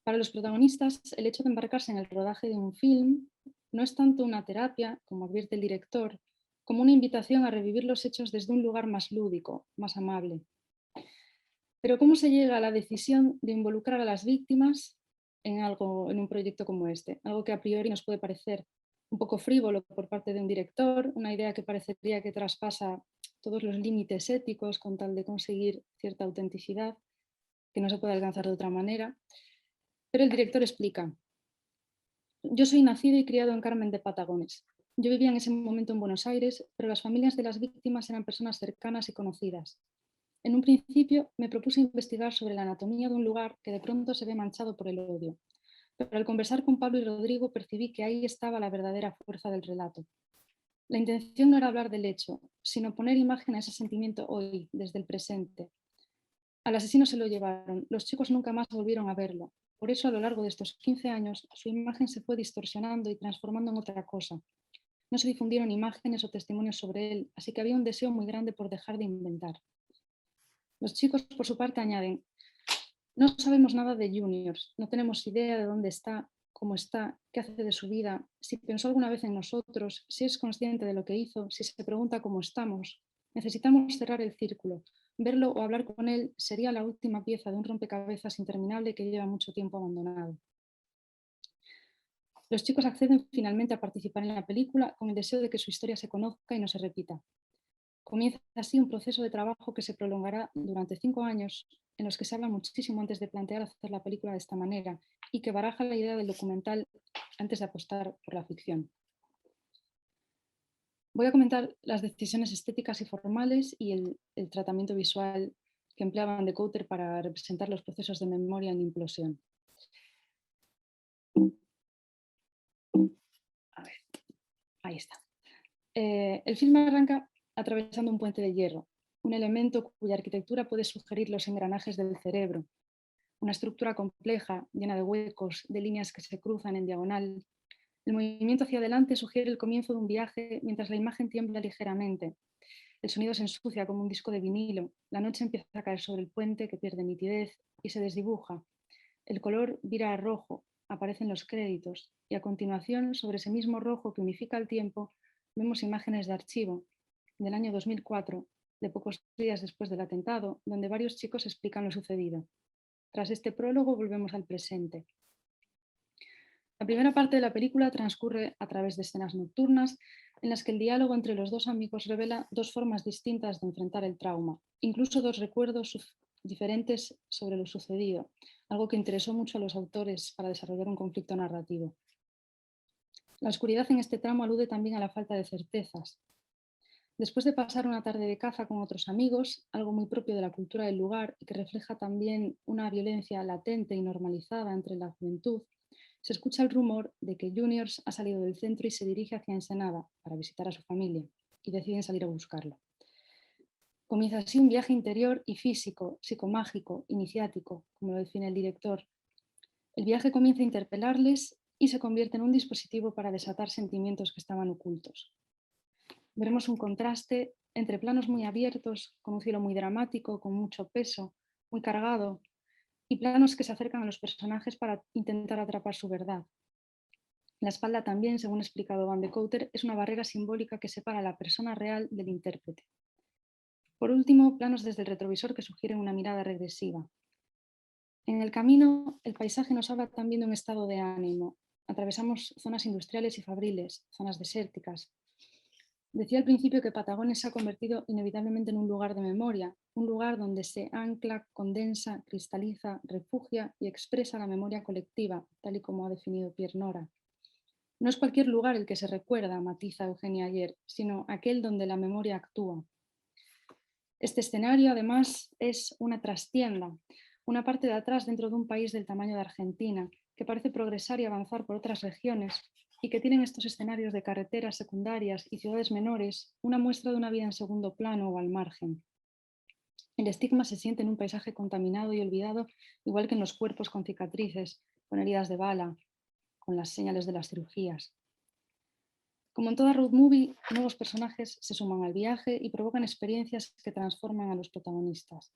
Para los protagonistas, el hecho de embarcarse en el rodaje de un film no es tanto una terapia, como advierte el director, como una invitación a revivir los hechos desde un lugar más lúdico, más amable. Pero ¿cómo se llega a la decisión de involucrar a las víctimas en un proyecto como este? Algo que a priori nos puede parecer un poco frívolo por parte de un director, una idea que parecería que traspasa todos los límites éticos con tal de conseguir cierta autenticidad que no se puede alcanzar de otra manera. Pero el director explica: yo soy nacido y criado en Carmen de Patagones. Yo vivía en ese momento en Buenos Aires, pero las familias de las víctimas eran personas cercanas y conocidas. En un principio me propuse investigar sobre la anatomía de un lugar que de pronto se ve manchado por el odio. Pero al conversar con Pablo y Rodrigo percibí que ahí estaba la verdadera fuerza del relato. La intención no era hablar del hecho, sino poner imagen a ese sentimiento hoy, desde el presente. Al asesino se lo llevaron, los chicos nunca más volvieron a verlo. Por eso, a lo largo de estos 15 años, su imagen se fue distorsionando y transformando en otra cosa. No se difundieron imágenes o testimonios sobre él, así que había un deseo muy grande por dejar de inventar. Los chicos, por su parte, añaden: no sabemos nada de Juniors, no tenemos idea de dónde está, cómo está, qué hace de su vida, si pensó alguna vez en nosotros, si es consciente de lo que hizo, si se pregunta cómo estamos. Necesitamos cerrar el círculo. Verlo o hablar con él sería la última pieza de un rompecabezas interminable que lleva mucho tiempo abandonado. Los chicos acceden finalmente a participar en la película con el deseo de que su historia se conozca y no se repita. Comienza así un proceso de trabajo que se prolongará durante 5 años, en los que se habla muchísimo antes de plantear hacer la película de esta manera y que baraja la idea del documental antes de apostar por la ficción. Voy a comentar las decisiones estéticas y formales y el tratamiento visual que emplea Van de Kouter para representar los procesos de memoria en implosión. A ver, ahí está. El filme arranca atravesando un puente de hierro, un elemento cuya arquitectura puede sugerir los engranajes del cerebro, una estructura compleja, llena de huecos, de líneas que se cruzan en diagonal. El movimiento hacia adelante sugiere el comienzo de un viaje mientras la imagen tiembla ligeramente. El sonido se ensucia como un disco de vinilo. La noche empieza a caer sobre el puente, que pierde nitidez y se desdibuja. El color vira a rojo, aparecen los créditos y a continuación, sobre ese mismo rojo que unifica el tiempo, vemos imágenes de archivo del año 2004, de pocos días después del atentado, donde varios chicos explican lo sucedido. Tras este prólogo volvemos al presente. La primera parte de la película transcurre a través de escenas nocturnas en las que el diálogo entre los dos amigos revela dos formas distintas de enfrentar el trauma, incluso dos recuerdos diferentes sobre lo sucedido, algo que interesó mucho a los autores para desarrollar un conflicto narrativo. La oscuridad en este tramo alude también a la falta de certezas. Después de pasar una tarde de caza con otros amigos, algo muy propio de la cultura del lugar y que refleja también una violencia latente y normalizada entre la juventud, se escucha el rumor de que Juniors ha salido del centro y se dirige hacia Ensenada para visitar a su familia, y deciden salir a buscarlo. Comienza así un viaje interior y físico, psicomágico, iniciático, como lo define el director. El viaje comienza a interpelarles y se convierte en un dispositivo para desatar sentimientos que estaban ocultos. Veremos un contraste entre planos muy abiertos, con un cielo muy dramático, con mucho peso, muy cargado, y planos que se acercan a los personajes para intentar atrapar su verdad. La espalda también, según ha explicado Van de Kouter, es una barrera simbólica que separa a la persona real del intérprete. Por último, planos desde el retrovisor que sugieren una mirada regresiva. En el camino, el paisaje nos habla también de un estado de ánimo. Atravesamos zonas industriales y fabriles, zonas desérticas. Decía al principio que Patagonia se ha convertido inevitablemente en un lugar de memoria, un lugar donde se ancla, condensa, cristaliza, refugia y expresa la memoria colectiva, tal y como ha definido Pierre Nora. No es cualquier lugar el que se recuerda, matiza Eugenia Ayer, sino aquel donde la memoria actúa. Este escenario, además, es una trastienda, una parte de atrás dentro de un país del tamaño de Argentina, que parece progresar y avanzar por otras regiones y que tienen estos escenarios de carreteras secundarias y ciudades menores, una muestra de una vida en segundo plano o al margen. El estigma se siente en un paisaje contaminado y olvidado, igual que en los cuerpos con cicatrices, con heridas de bala, con las señales de las cirugías. Como en toda road movie, nuevos personajes se suman al viaje y provocan experiencias que transforman a los protagonistas.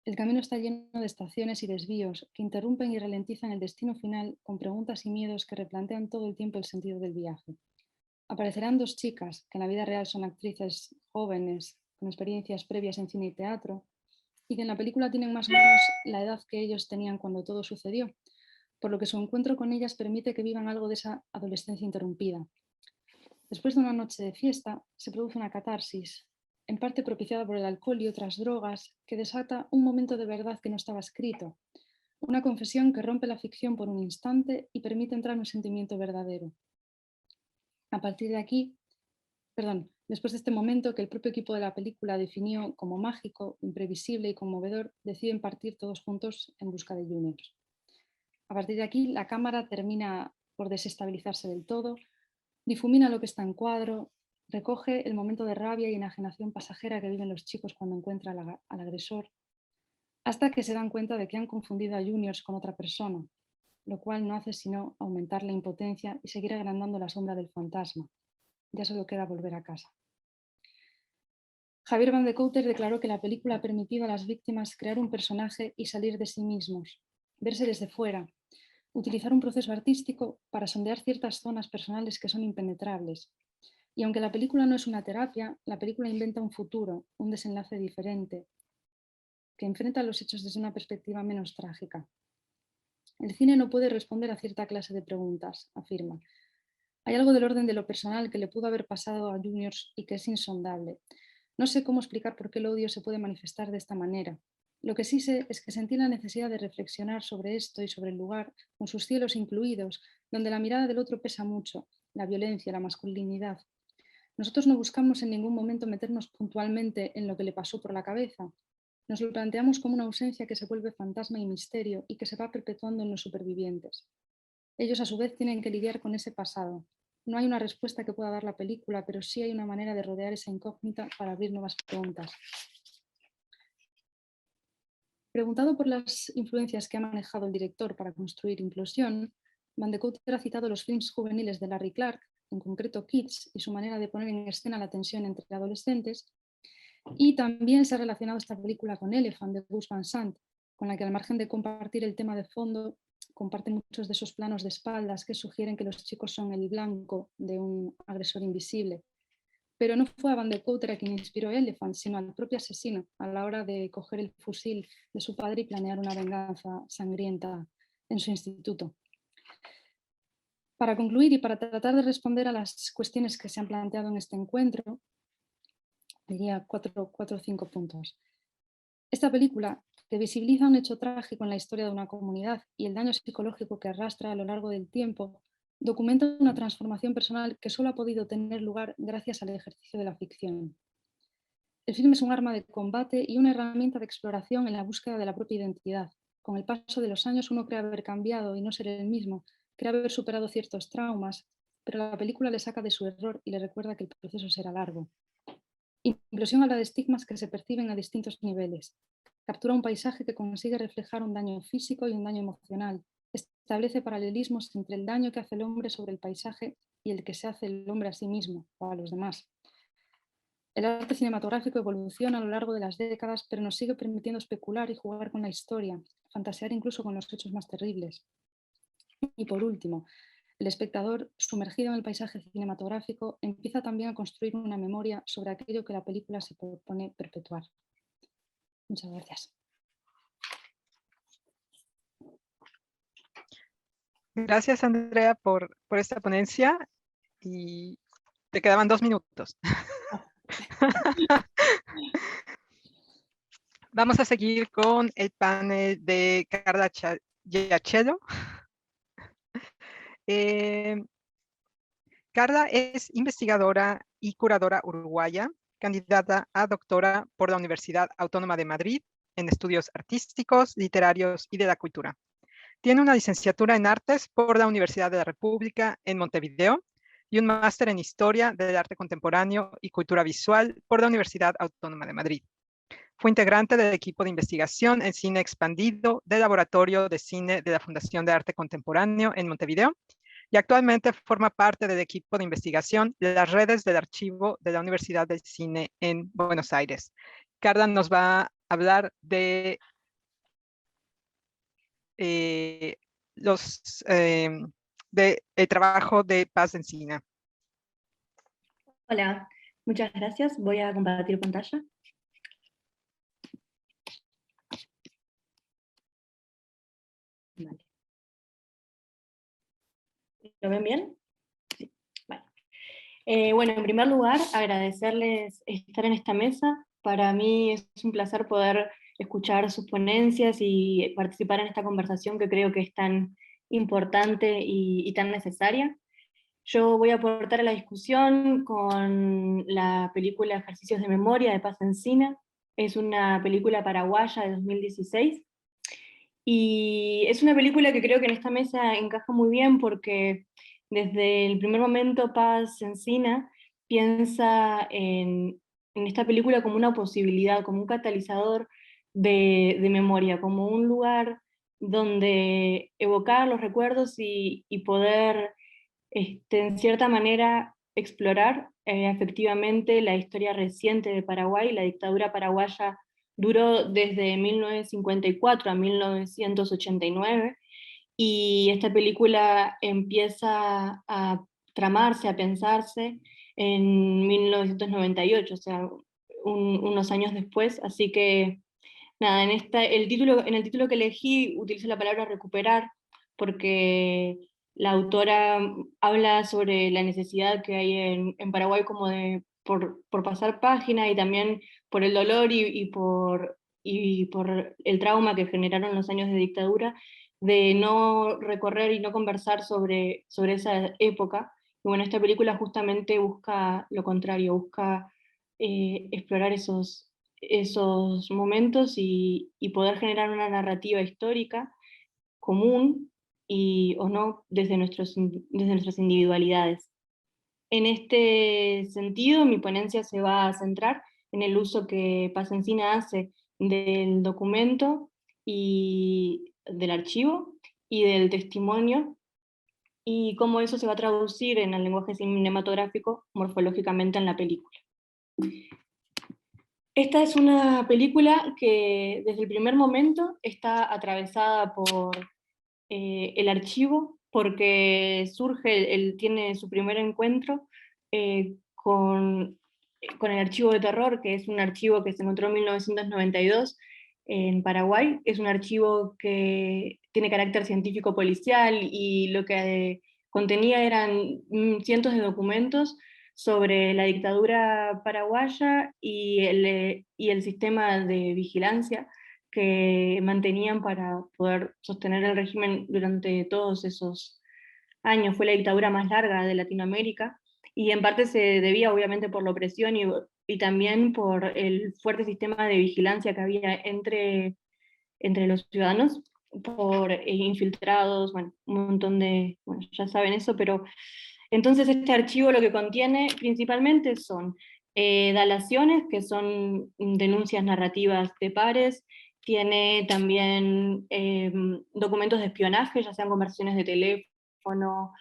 El camino está lleno de estaciones y desvíos que interrumpen y ralentizan el destino final con preguntas y miedos que replantean todo el tiempo el sentido del viaje. Aparecerán dos chicas que en la vida real son actrices jóvenes con experiencias previas en cine y teatro y que en la película tienen más o menos la edad que ellos tenían cuando todo sucedió, por lo que su encuentro con ellas permite que vivan algo de esa adolescencia interrumpida. Después de una noche de fiesta, se produce una catarsis, en parte propiciada por el alcohol y otras drogas, que desata un momento de verdad que no estaba escrito, una confesión que rompe la ficción por un instante y permite entrar en un sentimiento verdadero. A partir de aquí, después de este momento que el propio equipo de la película definió como mágico, imprevisible y conmovedor, deciden partir todos juntos en busca de Juniors. A partir de aquí, la cámara termina por desestabilizarse del todo, difumina lo que está en cuadro, recoge el momento de rabia y enajenación pasajera que viven los chicos cuando encuentran al agresor, hasta que se dan cuenta de que han confundido a Juniors con otra persona, lo cual no hace sino aumentar la impotencia y seguir agrandando la sombra del fantasma. Ya solo queda volver a casa. Javier Van de Kouter declaró que la película ha permitido a las víctimas crear un personaje y salir de sí mismos, verse desde fuera, utilizar un proceso artístico para sondear ciertas zonas personales que son impenetrables. Y aunque la película no es una terapia, la película inventa un futuro, un desenlace diferente, que enfrenta los hechos desde una perspectiva menos trágica. El cine no puede responder a cierta clase de preguntas, afirma. Hay algo del orden de lo personal que le pudo haber pasado a Juniors y que es insondable. No sé cómo explicar por qué el odio se puede manifestar de esta manera. Lo que sí sé es que sentí la necesidad de reflexionar sobre esto y sobre el lugar, con sus cielos incluidos, donde la mirada del otro pesa mucho, la violencia, la masculinidad. Nosotros no buscamos en ningún momento meternos puntualmente en lo que le pasó por la cabeza. Nos lo planteamos como una ausencia que se vuelve fantasma y misterio y que se va perpetuando en los supervivientes. Ellos a su vez tienen que lidiar con ese pasado, No hay una respuesta que pueda dar la película, pero sí hay una manera de rodear esa incógnita para abrir nuevas preguntas. Preguntado por las influencias que ha manejado el director para construir Implosión, Van de Coter ha citado los films juveniles de Larry Clark, en concreto Kids, y su manera de poner en escena la tensión entre adolescentes, y también se ha relacionado esta película con Elephant de Gus Van Sant, con la que al margen de compartir el tema de fondo, comparte muchos de esos planos de espaldas que sugieren que los chicos son el blanco de un agresor invisible. Pero no fue a Van de Coter a quien inspiró Elephant, sino al propio asesino a la hora de coger el fusil de su padre y planear una venganza sangrienta en su instituto. Para concluir y para tratar de responder a las cuestiones que se han planteado en este encuentro, diría cuatro o 5 puntos. Esta película, que visibiliza un hecho trágico en la historia de una comunidad y el daño psicológico que arrastra a lo largo del tiempo, documenta una transformación personal que solo ha podido tener lugar gracias al ejercicio de la ficción. El film es un arma de combate y una herramienta de exploración en la búsqueda de la propia identidad. Con el paso de los años uno cree haber cambiado y no ser el mismo, cree haber superado ciertos traumas, pero la película le saca de su error y le recuerda que el proceso será largo. Implosión habla de estigmas que se perciben a distintos niveles. Captura un paisaje que consigue reflejar un daño físico y un daño emocional. Establece paralelismos entre el daño que hace el hombre sobre el paisaje y el que se hace el hombre a sí mismo o a los demás. El arte cinematográfico evoluciona a lo largo de las décadas, pero nos sigue permitiendo especular y jugar con la historia, fantasear incluso con los hechos más terribles. Y por último, el espectador, sumergido en el paisaje cinematográfico, empieza también a construir una memoria sobre aquello que la película se propone perpetuar. Muchas gracias. Gracias, Andrea, por esta ponencia. Y te quedaban 2 minutos. Vamos a seguir con el panel de Carla Giacello. Carla es investigadora y curadora uruguaya, candidata a doctora por la Universidad Autónoma de Madrid en estudios artísticos, literarios y de la cultura. Tiene una licenciatura en artes por la Universidad de la República en Montevideo y un máster en historia del arte contemporáneo y cultura visual por la Universidad Autónoma de Madrid. Fue integrante del equipo de investigación en cine expandido del Laboratorio de Cine de la Fundación de Arte Contemporáneo en Montevideo y actualmente forma parte del equipo de investigación de las redes del archivo de la Universidad del Cine en Buenos Aires. Carla nos va a hablar de el trabajo de Paz Encina. Hola, muchas gracias. Voy a compartir pantalla. Vale. ¿Lo ven bien? Sí. Vale. Bueno, en primer lugar, agradecerles estar en esta mesa. Para mí es un placer poder escuchar sus ponencias y participar en esta conversación que creo que es tan importante y tan necesaria. Yo voy a aportar a la discusión con la película Ejercicios de Memoria de Paz Encina. Es una película paraguaya de 2016. Y es una película que creo que en esta mesa encaja muy bien porque desde el primer momento Paz Encina piensa en esta película como una posibilidad, como un catalizador de memoria, como un lugar donde evocar los recuerdos y poder, en cierta manera, explorar efectivamente la historia reciente de Paraguay. La dictadura paraguaya duró desde 1954 a 1989, y esta película empieza a tramarse, a pensarse en 1998, o sea, unos años después. Así que, nada, en el título que elegí utilizo la palabra recuperar, porque la autora habla sobre la necesidad que hay en Paraguay como por pasar página, y también por el dolor y por el trauma que generaron los años de dictadura, de no recorrer y no conversar sobre esa época. Y bueno, esta película justamente busca lo contrario, busca explorar esos momentos y poder generar una narrativa histórica común o no desde nuestras individualidades. En este sentido, mi ponencia se va a centrar en el uso que Paz Encina hace del documento y del archivo y del testimonio, y cómo eso se va a traducir en el lenguaje cinematográfico morfológicamente en la película. Esta es una película que desde el primer momento está atravesada por el archivo, porque tiene su primer encuentro con el archivo de terror, que es un archivo que se encontró en 1992 en Paraguay. Es un archivo que tiene carácter científico policial y lo que contenía eran cientos de documentos sobre la dictadura paraguaya y el sistema de vigilancia que mantenían para poder sostener el régimen durante todos esos años. Fue la dictadura más larga de Latinoamérica, y en parte se debía obviamente por la opresión y también por el fuerte sistema de vigilancia que había entre los ciudadanos, por infiltrados, bueno, un montón de, bueno, ya saben eso, pero entonces este archivo lo que contiene principalmente son dalaciones, que son denuncias narrativas de pares, tiene también documentos de espionaje, ya sean conversaciones de teléfono,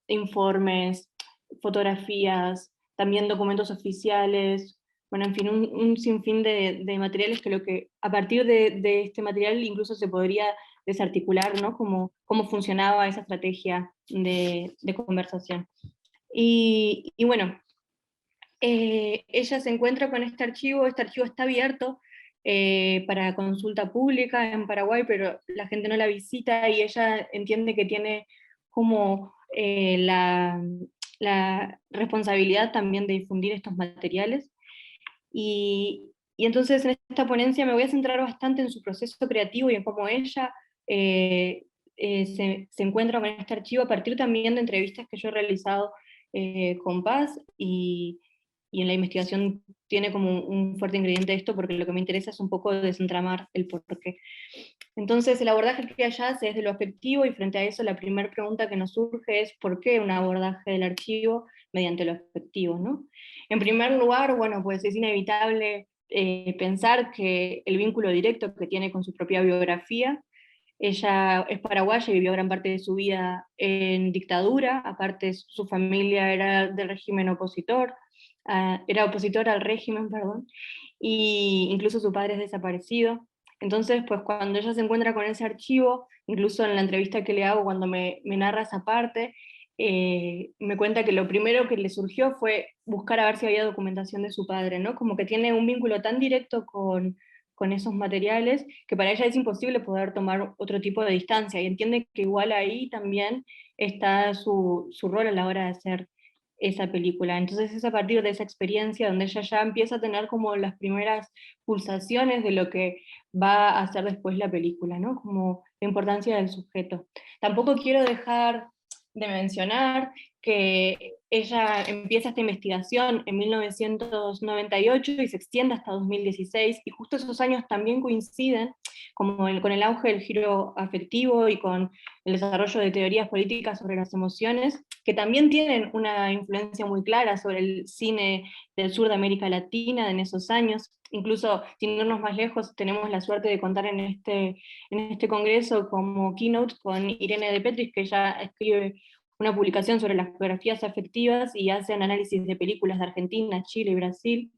informes, fotografías, también documentos oficiales, bueno, en fin, un sinfín de materiales que a partir de este material incluso se podría desarticular, ¿no? Cómo funcionaba esa estrategia de conversación. Y bueno, ella se encuentra con este archivo está abierto para consulta pública en Paraguay, pero la gente no la visita y ella entiende que tiene como la responsabilidad también de difundir estos materiales. Y entonces en esta ponencia me voy a centrar bastante en su proceso creativo y en cómo ella se encuentra con este archivo a partir también de entrevistas que yo he realizado con Paz, y en la investigación tiene como un fuerte ingrediente esto, porque lo que me interesa es un poco desentramar el porqué. Entonces el abordaje que ella hace es de lo afectivo, y frente a eso la primera pregunta que nos surge es ¿por qué un abordaje del archivo mediante lo afectivo, ¿no? En primer lugar, bueno, pues es inevitable pensar que el vínculo directo que tiene con su propia biografía. Ella es paraguaya y vivió gran parte de su vida en dictadura, aparte su familia era del régimen opositor, era opositor al régimen, perdón, y incluso su padre es desaparecido. Entonces, pues cuando ella se encuentra con ese archivo, incluso en la entrevista que le hago cuando me narra esa parte, me cuenta que lo primero que le surgió fue buscar a ver si había documentación de su padre, ¿no? Como que tiene un vínculo tan directo con esos materiales, que para ella es imposible poder tomar otro tipo de distancia, y entiende que igual ahí también está su rol a la hora de hacer esa película. Entonces es a partir de esa experiencia donde ella ya empieza a tener como las primeras pulsaciones de lo que va a hacer después la película, ¿no? Como la importancia del sujeto. Tampoco quiero dejar de mencionar que ella empieza esta investigación en 1998 y se extiende hasta 2016, y justo esos años también coinciden como con el auge del giro afectivo y con el desarrollo de teorías políticas sobre las emociones, que también tienen una influencia muy clara sobre el cine del sur de América Latina en esos años. Incluso, sin irnos más lejos, tenemos la suerte de contar en este congreso como keynote con Irene de Petris, que ella escribe una publicación sobre las geografías afectivas y hace un análisis de películas de Argentina, Chile y Brasil,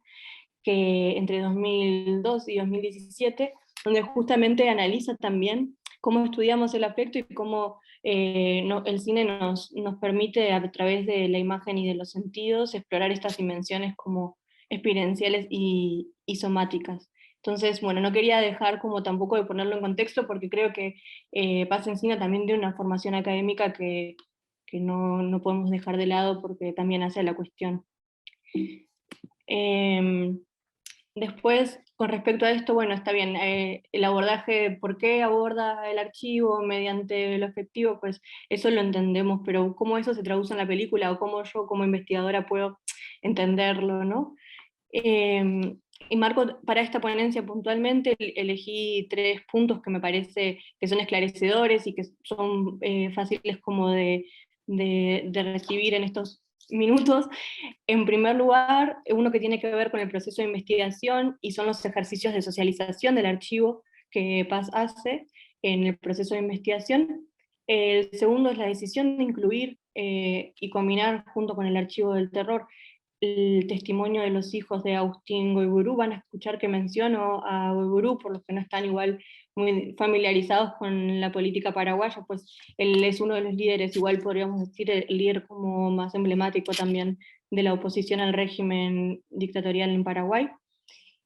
que entre 2002 y 2017, donde justamente analiza también cómo estudiamos el afecto y cómo el cine nos permite, a través de la imagen y de los sentidos, explorar estas dimensiones como experienciales y somáticas. Entonces, bueno, no quería dejar como tampoco de ponerlo en contexto, porque creo que Paz Encina también tiene una formación académica que no podemos dejar de lado, porque también hace la cuestión. Después, con respecto a esto, bueno, está bien, el abordaje, ¿por qué aborda el archivo mediante lo afectivo? Pues eso lo entendemos, pero cómo eso se traduce en la película, o cómo yo como investigadora puedo entenderlo, ¿no? Y marco para esta ponencia puntualmente, elegí 3 puntos que me parece que son esclarecedores y que son fáciles como de recibir en estos minutos. En primer lugar, uno que tiene que ver con el proceso de investigación y son los ejercicios de socialización del archivo que Paz hace en el proceso de investigación. El segundo es la decisión de incluir y combinar junto con el archivo del terror el testimonio de los hijos de Agustín Goiburu. Van a escuchar que menciono a Goiburu, por los que no están igual muy familiarizados con la política paraguaya, pues él es uno de los líderes, igual podríamos decir el líder como más emblemático también de la oposición al régimen dictatorial en Paraguay.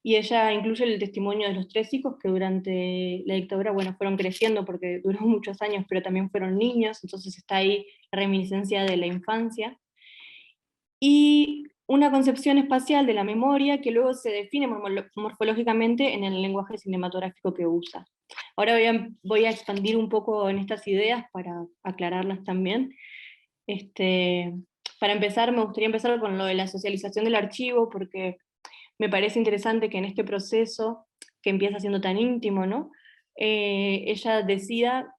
Y ella incluye el testimonio de los 3 hijos que durante la dictadura, bueno, fueron creciendo porque duró muchos años, pero también fueron niños, entonces está ahí la reminiscencia de la infancia. Y una concepción espacial de la memoria que luego se define morfológicamente en el lenguaje cinematográfico que usa. Ahora voy a expandir un poco en estas ideas para aclararlas también. Para empezar, me gustaría empezar con lo de la socialización del archivo, porque me parece interesante que en este proceso, que empieza siendo tan íntimo, ¿no? Ella decida,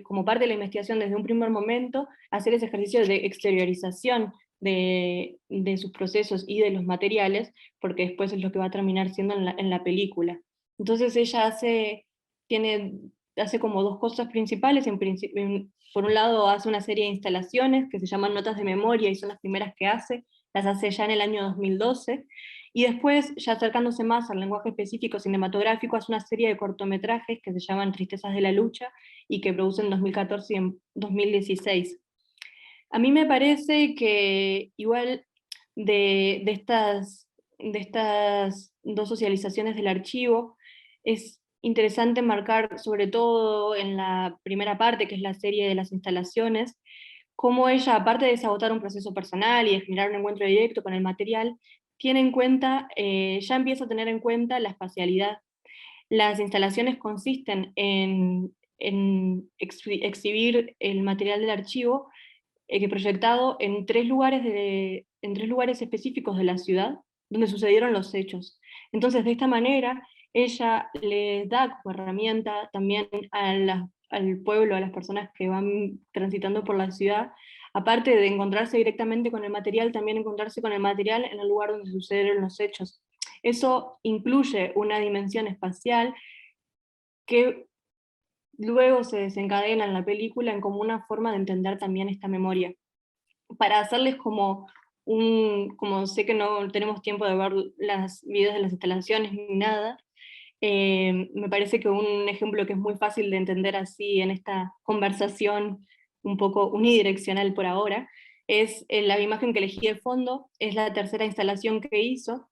como parte de la investigación, desde un primer momento, hacer ese ejercicio de exteriorización de sus procesos y de los materiales, porque después es lo que va a terminar siendo en la película. Entonces ella hace como 2 cosas principales. Por un lado hace una serie de instalaciones que se llaman notas de memoria y son las primeras que las hace ya en el año 2012, y después, ya acercándose más al lenguaje específico cinematográfico, hace una serie de cortometrajes que se llaman Tristezas de la Lucha y que produce en 2014 y en 2016. A mí me parece que igual de estas 2 socializaciones del archivo, es interesante marcar, sobre todo en la primera parte, que es la serie de las instalaciones, cómo ella, aparte de sabotar un proceso personal y de generar un encuentro directo con el material, tiene en cuenta, ya empieza a tener en cuenta la espacialidad. Las instalaciones consisten en exhibir el material del archivo que proyectado en 3 lugares específicos de la ciudad donde sucedieron los hechos. Entonces, de esta manera, ella le da como herramienta también al pueblo, a las personas que van transitando por la ciudad, aparte de encontrarse directamente con el material, también encontrarse con el material en el lugar donde sucedieron los hechos. Eso incluye una dimensión espacial que luego se desencadena en la película en como una forma de entender también esta memoria. Para hacerles como sé que no tenemos tiempo de ver los videos de las instalaciones ni nada, me parece que un ejemplo que es muy fácil de entender así en esta conversación un poco unidireccional por ahora, es la imagen que elegí de fondo, es la tercera instalación que hizo,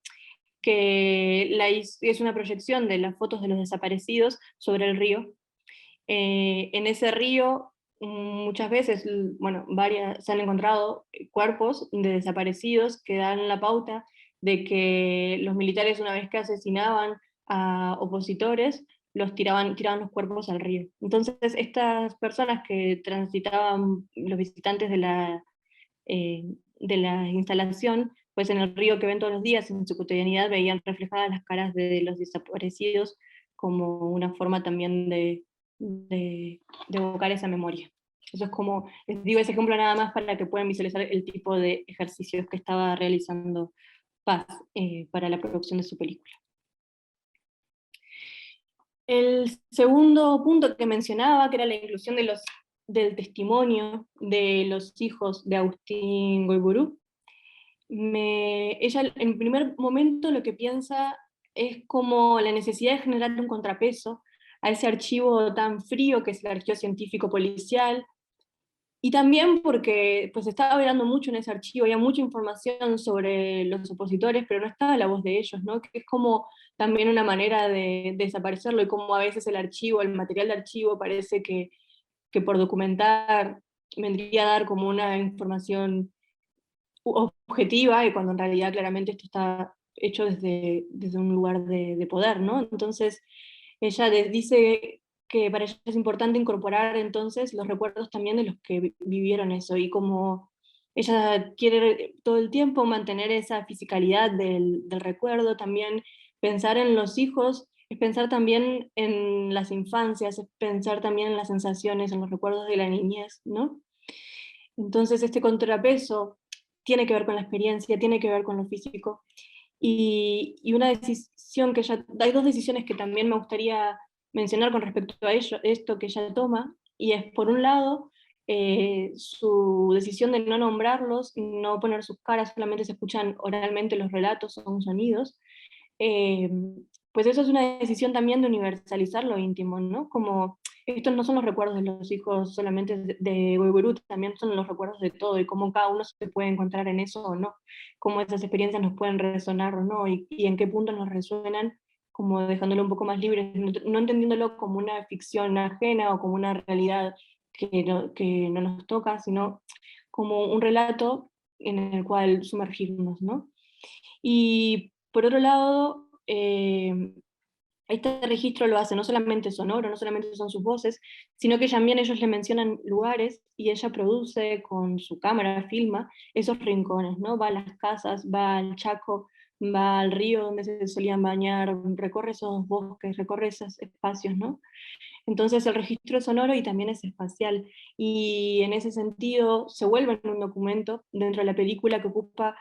es una proyección de las fotos de los desaparecidos sobre el río. En ese río muchas veces, bueno, se han encontrado cuerpos de desaparecidos que dan la pauta de que los militares, una vez que asesinaban a opositores, tiraban los cuerpos al río. Entonces estas personas que transitaban, los visitantes de la instalación, pues en el río que ven todos los días, en su cotidianidad, veían reflejadas las caras de los desaparecidos como una forma también de evocar esa memoria. Eso es como, les digo ese ejemplo nada más para que puedan visualizar el tipo de ejercicios que estaba realizando Paz para la producción de su película. El segundo punto que mencionaba, que era la inclusión del testimonio de los hijos de Agustín Goiburu, ella en primer momento lo que piensa es como la necesidad de generar un contrapeso a ese archivo tan frío que es el archivo científico policial, y también porque pues estaba hablando mucho en ese archivo, había mucha información sobre los opositores, pero no estaba la voz de ellos, ¿no? Que es como también una manera de desaparecerlo, y como a veces el material de archivo parece que por documentar vendría a dar como una información objetiva, y cuando en realidad claramente esto está hecho desde un lugar de poder, ¿no? Entonces ella dice que para ella es importante incorporar entonces los recuerdos también de los que vivieron eso, y como ella quiere todo el tiempo mantener esa fisicalidad del recuerdo, también pensar en los hijos, es pensar también en las infancias, es pensar también en las sensaciones, en los recuerdos de la niñez, ¿no? Entonces este contrapeso tiene que ver con la experiencia, tiene que ver con lo físico. Y una decisión que hay dos decisiones que también me gustaría mencionar con respecto a esto que ella toma, y es por un lado su decisión de no nombrarlos, no poner sus caras, solamente se escuchan oralmente los relatos, son sonidos. Pues eso es una decisión también de universalizar lo íntimo, ¿no? Como estos no son los recuerdos de los hijos solamente de Uigurú, también son los recuerdos de todo, y cómo cada uno se puede encontrar en eso o no, cómo esas experiencias nos pueden resonar o no, y en qué puntos nos resuenan, como dejándolo un poco más libre, no entendiéndolo como una ficción ajena o como una realidad que no nos toca, sino como un relato en el cual sumergirnos, ¿no? Y por otro lado, este registro lo hace no solamente sonoro, no solamente son sus voces, sino que también ellos le mencionan lugares y ella produce con su cámara, filma esos rincones, ¿no? Va a las casas, va al Chaco, va al río donde se solían bañar, recorre esos bosques, recorre esos espacios, ¿no? Entonces el registro es sonoro y también es espacial, y en ese sentido se vuelve un documento dentro de la película que ocupa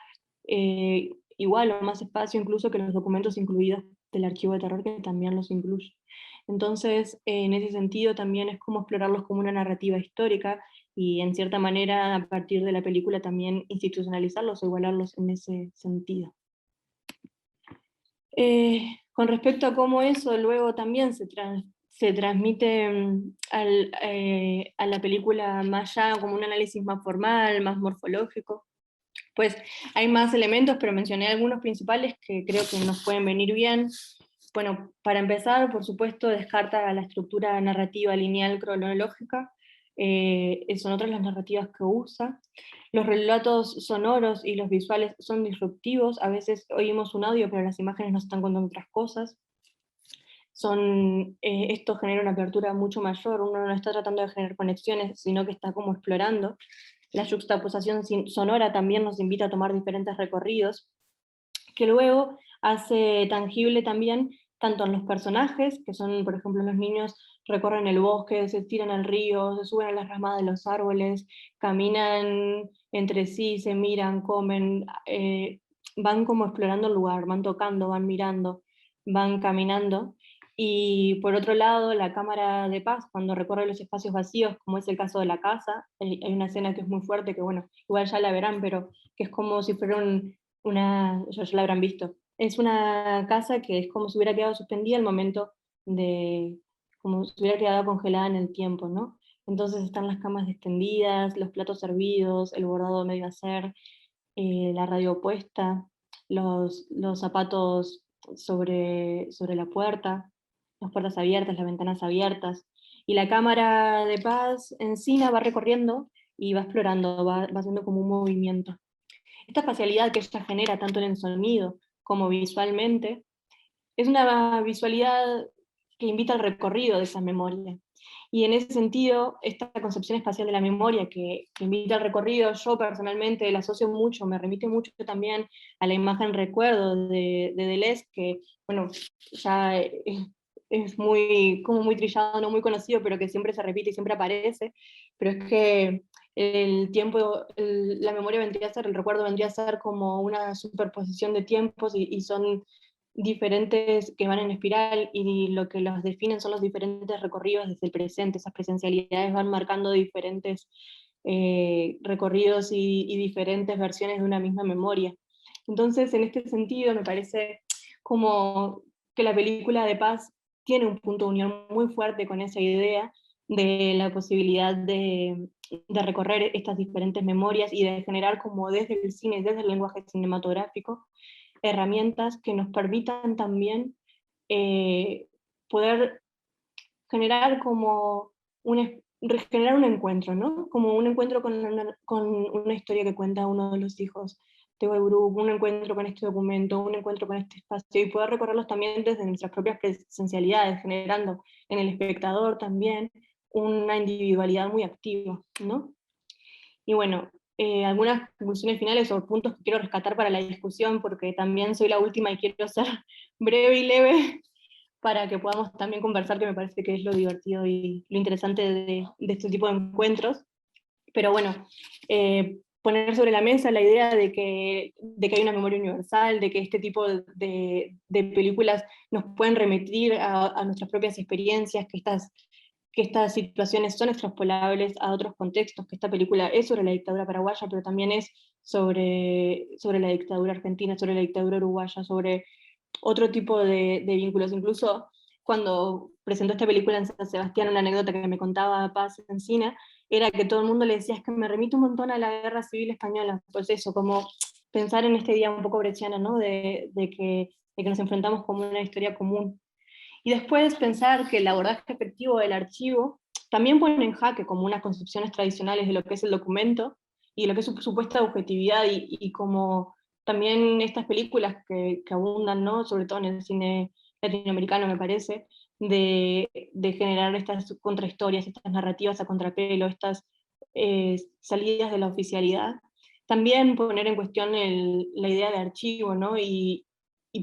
igual o más espacio incluso que los documentos incluidos del archivo de terror, que también los incluye. Entonces, en ese sentido también es como explorarlos como una narrativa histórica, y en cierta manera a partir de la película también institucionalizarlos o igualarlos en ese sentido. Con respecto a cómo eso luego también se transmite a la película más ya como un análisis más formal, más morfológico, pues hay más elementos, pero mencioné algunos principales que creo que nos pueden venir bien. Bueno, para empezar, por supuesto, descarta la estructura narrativa lineal cronológica, son otras las narrativas que usa. Los relatos sonoros y los visuales son disruptivos, a veces oímos un audio, pero las imágenes nos están contando otras cosas. Esto genera una apertura mucho mayor, uno no está tratando de generar conexiones, sino que está como explorando. La juxtaposición sonora también nos invita a tomar diferentes recorridos, que luego hace tangible también tanto en los personajes, que son, por ejemplo, los niños recorren el bosque, se tiran al río, se suben a las ramas de los árboles, caminan entre sí, se miran, comen, van como explorando el lugar, van tocando, van mirando, van caminando. Y por otro lado, la cámara de Paz, cuando recorre los espacios vacíos, como es el caso de la casa, hay una escena que es muy fuerte, que bueno, igual ya la verán, pero que es como si fuera ya la habrán visto. Es una casa que es como si hubiera quedado suspendida al momento como si hubiera quedado congelada en el tiempo, ¿no? Entonces están las camas extendidas, los platos servidos, el bordado medio a hacer, la radio puesta, los zapatos sobre la puerta, las puertas abiertas, las ventanas abiertas, y la cámara de Paz encima va recorriendo y va explorando, va haciendo como un movimiento. Esta espacialidad que ella genera tanto en el sonido como visualmente, es una visualidad que invita al recorrido de esa memoria. Y en ese sentido, esta concepción espacial de la memoria que invita al recorrido, yo personalmente la asocio mucho, me remite mucho también a la imagen recuerdo de Deleuze, que bueno, ya es como muy trillado, no muy conocido, pero que siempre se repite y siempre aparece, pero es que el tiempo, la memoria vendría a ser, el recuerdo vendría a ser como una superposición de tiempos, y son diferentes que van en espiral, y lo que los definen son los diferentes recorridos desde el presente. Esas presencialidades van marcando diferentes recorridos y diferentes versiones de una misma memoria. Entonces, en este sentido, me parece como que la película de Paz tiene un punto de unión muy fuerte con esa idea de la posibilidad de recorrer estas diferentes memorias y de generar como desde el cine, desde el lenguaje cinematográfico, herramientas que nos permitan también poder generar como generar un encuentro, ¿no? Como un encuentro con una historia que cuenta uno de los hijos de Uigurú, un encuentro con este documento, un encuentro con este espacio, y poder recorrerlos también desde nuestras propias presencialidades, generando en el espectador también una individualidad muy activa, ¿no? Y bueno, algunas conclusiones finales o puntos que quiero rescatar para la discusión, porque también soy la última y quiero ser breve y leve para que podamos también conversar, que me parece que es lo divertido y lo interesante de este tipo de encuentros. Pero bueno, poner sobre la mesa la idea de que hay una memoria universal, de que este tipo de películas nos pueden remitir a nuestras propias experiencias, que estas situaciones son extrapolables a otros contextos, que esta película es sobre la dictadura paraguaya, pero también es sobre la dictadura argentina, sobre la dictadura uruguaya, sobre otro tipo de vínculos. Incluso cuando presentó esta película en San Sebastián, una anécdota que me contaba Paz Encina, era que todo el mundo le decía, es que me remite un montón a la Guerra Civil Española. Pues eso, como pensar en este día un poco brechiano, ¿no? de que nos enfrentamos con una historia común. Y después pensar que el abordaje efectivo del archivo también pone en jaque como unas concepciones tradicionales de lo que es el documento y lo que es su supuesta objetividad, y como también estas películas que abundan, ¿no? Sobre todo en el cine latinoamericano, me parece, de generar estas contrahistorias, estas narrativas a contrapelo, estas salidas de la oficialidad. También poner en cuestión la idea de archivo, ¿no? Y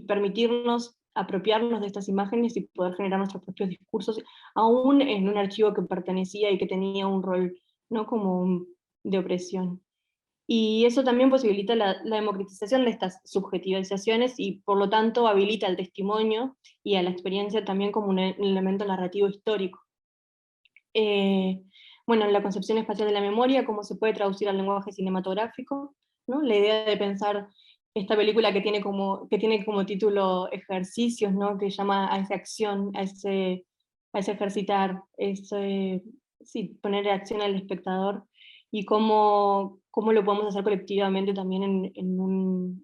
permitirnos apropiarnos de estas imágenes y poder generar nuestros propios discursos, aún en un archivo que pertenecía y que tenía un rol, ¿no? Como de opresión. Y eso también posibilita la democratización de estas subjetivizaciones y por lo tanto habilita el testimonio y a la experiencia también como un elemento narrativo histórico. Bueno, la concepción espacial de la memoria, cómo se puede traducir al lenguaje cinematográfico, ¿no? La idea de pensar esta película que tiene como título Ejercicios, ¿no? Que llama a esa acción, a ese ejercitar, sí, poner acción al espectador, y cómo lo podemos hacer colectivamente también en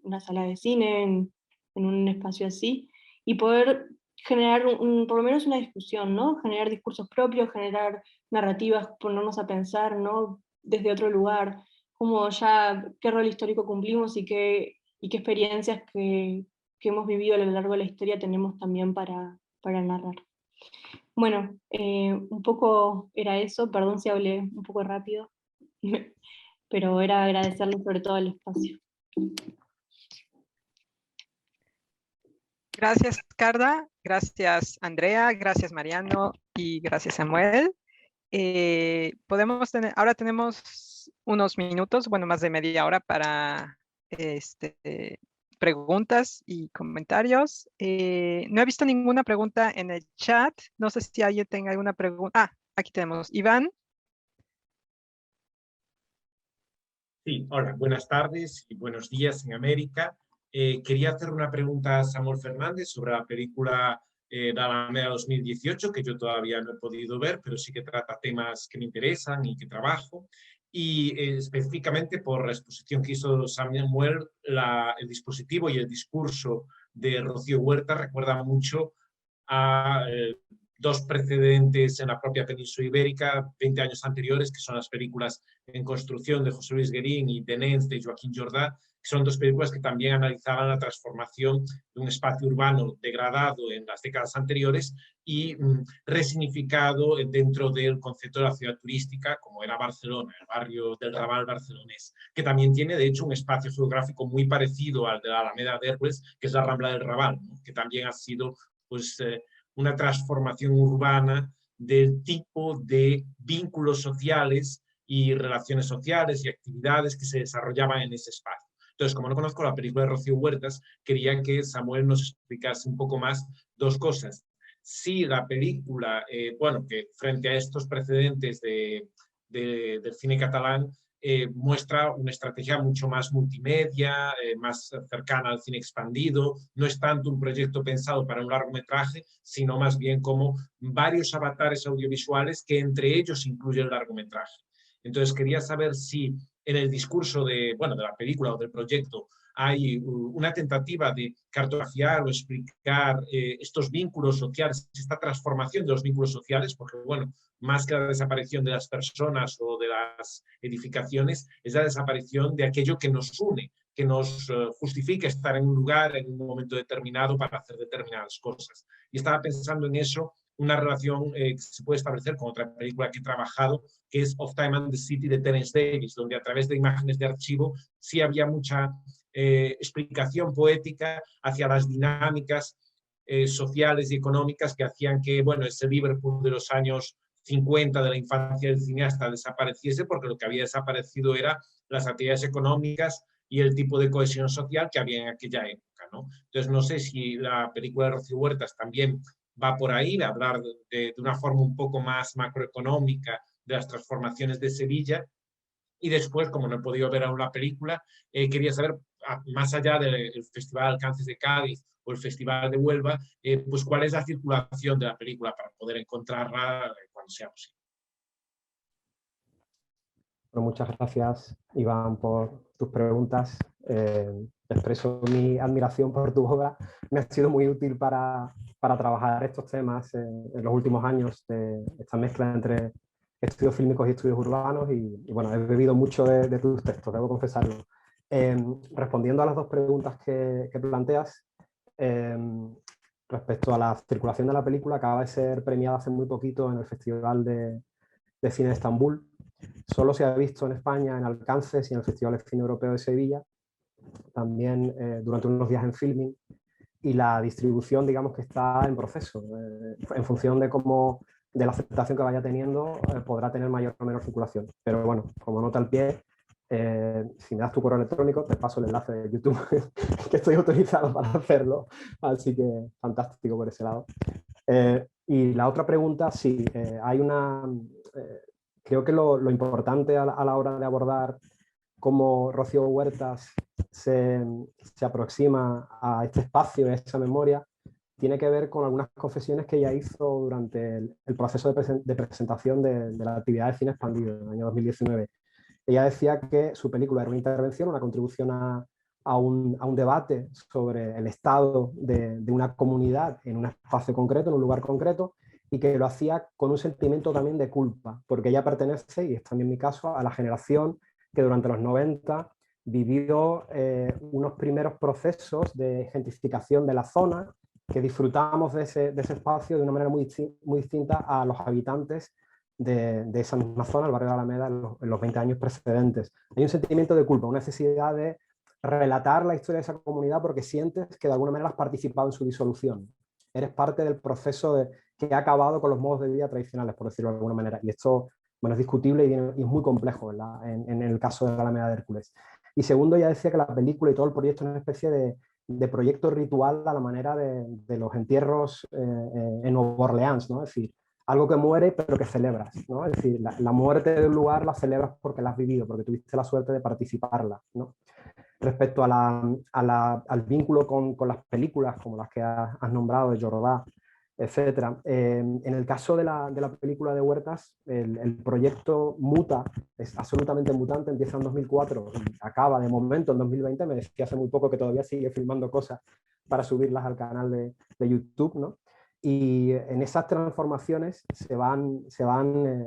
una sala de cine, en un espacio así, y poder generar por lo menos una discusión, ¿no? Generar discursos propios, generar narrativas, ponernos a pensar, ¿no? Desde otro lugar, como ya qué rol histórico cumplimos y qué experiencias que hemos vivido a lo largo de la historia tenemos también para narrar. Bueno, un poco era eso, perdón si hablé un poco rápido, pero era agradecerle sobre todo el espacio. Gracias, Carla. Gracias, Andrea. Gracias, Mariano. Y gracias, Samuel. Ahora tenemos unos minutos, bueno, más de media hora para preguntas y comentarios. No he visto ninguna pregunta en el chat. No sé si alguien tenga alguna pregunta. Ah, aquí tenemos. Iván. Sí, hola, buenas tardes y buenos días en América. Quería hacer una pregunta a Samuel Fernández sobre la película La Alameda 2018, que yo todavía no he podido ver, pero sí que trata temas que me interesan y que trabajo. Y específicamente por la exposición que hizo Samuel, el dispositivo y el discurso de Rocío Huerta recuerda mucho a dos precedentes en la propia península ibérica, 20 años anteriores, que son las películas En construcción de José Luis Guerín y Tenens de Joaquín Jordá, que son dos películas que también analizaban la transformación de un espacio urbano degradado en las décadas anteriores y resignificado dentro del concepto de la ciudad turística, como era Barcelona, el barrio del Raval barcelonés, que también tiene, de hecho, un espacio geográfico muy parecido al de la Alameda de Hércules, que es la Rambla del Raval, ¿no? Que también ha sido pues, una transformación urbana del tipo de vínculos sociales y relaciones sociales y actividades que se desarrollaban en ese espacio. Entonces, como no conozco la película de Rocío Huertas, quería que Samuel nos explicase un poco más dos cosas. Si la película, bueno, que frente a estos precedentes del cine catalán, muestra una estrategia mucho más multimedia, más cercana al cine expandido, no es tanto un proyecto pensado para un largometraje, sino más bien como varios avatares audiovisuales que entre ellos incluye el largometraje. Entonces quería saber si en el discurso de la película o del proyecto hay una tentativa de cartografiar o explicar estos vínculos sociales, esta transformación de los vínculos sociales, porque bueno, más que la desaparición de las personas o de las edificaciones, es la desaparición de aquello que nos une, que nos justifica estar en un lugar en un momento determinado para hacer determinadas cosas. Y estaba pensando en eso, una relación que se puede establecer con otra película que he trabajado, que es Of Time and the City de Terence Davis, donde a través de imágenes de archivo sí había mucha explicación poética hacia las dinámicas sociales y económicas que hacían que, bueno, ese Liverpool de los años 50 de la infancia del cineasta desapareciese, porque lo que había desaparecido eran las actividades económicas y el tipo de cohesión social que había en aquella época, ¿no? Entonces, no sé si la película de Rocío Huertas también va por ahí, de hablar de una forma un poco más macroeconómica de las transformaciones de Sevilla. Y después, como no he podido ver aún la película, quería saber, más allá del Festival Alcances de Cádiz o el Festival de Huelva, pues cuál es la circulación de la película para poder encontrarla cuando sea posible. Bueno, muchas gracias, Iván, por tus preguntas. Expreso mi admiración por tu obra. Me ha sido muy útil para trabajar estos temas en los últimos años, de esta mezcla entre estudios fílmicos y estudios urbanos, y bueno, he bebido mucho de tus textos, debo confesarlo. Respondiendo a las dos preguntas que planteas, respecto a la circulación de la película, acaba de ser premiada hace muy poquito en el Festival de Cine de Estambul. Solo se ha visto en España en Alcances y en el Festival de Cine Europeo de Sevilla, también durante unos días en Filming, y la distribución, digamos, que está en proceso. En función de la aceptación que vaya teniendo, podrá tener mayor o menor circulación. Pero bueno, como nota al pie, si me das tu correo electrónico, te paso el enlace de YouTube, que estoy autorizado para hacerlo, así que fantástico por ese lado. Y la otra pregunta, sí, hay una... creo que lo importante a la hora de abordar cómo Rocío Huertas se aproxima a este espacio, a esa memoria, tiene que ver con algunas confesiones que ella hizo durante el proceso de presentación de la actividad de cine expandido en el año 2019. Ella decía que su película era una intervención, una contribución a un debate sobre el estado de una comunidad en un espacio concreto, en un lugar concreto, y que lo hacía con un sentimiento también de culpa, porque ella pertenece, y es también mi caso, a la generación que durante los 90 vivió unos primeros procesos de gentrificación de la zona, que disfrutamos de ese espacio de una manera muy distinta a los habitantes de esa misma zona, el barrio de Alameda, en los 20 años precedentes. Hay un sentimiento de culpa, una necesidad de relatar la historia de esa comunidad porque sientes que de alguna manera has participado en su disolución. Eres parte del proceso que ha acabado con los modos de vida tradicionales, por decirlo de alguna manera. Y esto, bueno, es discutible y es muy complejo en el caso de la Alameda de Hércules. Y segundo, ya decía que la película y todo el proyecto es una especie de proyecto ritual a la manera de los entierros en Nueva Orleans, ¿no? Es decir, algo que muere pero que celebras, ¿no? Es decir, la muerte de un lugar la celebras porque la has vivido, porque tuviste la suerte de participarla, ¿no? Respecto al vínculo con las películas como las que has nombrado, de Jordà, etc. En el caso de la película de Huertas, el proyecto muta, es absolutamente mutante, empieza en 2004 y acaba de momento en 2020. Me decía hace muy poco que todavía sigue filmando cosas para subirlas al canal de YouTube, ¿no? Y en esas transformaciones se van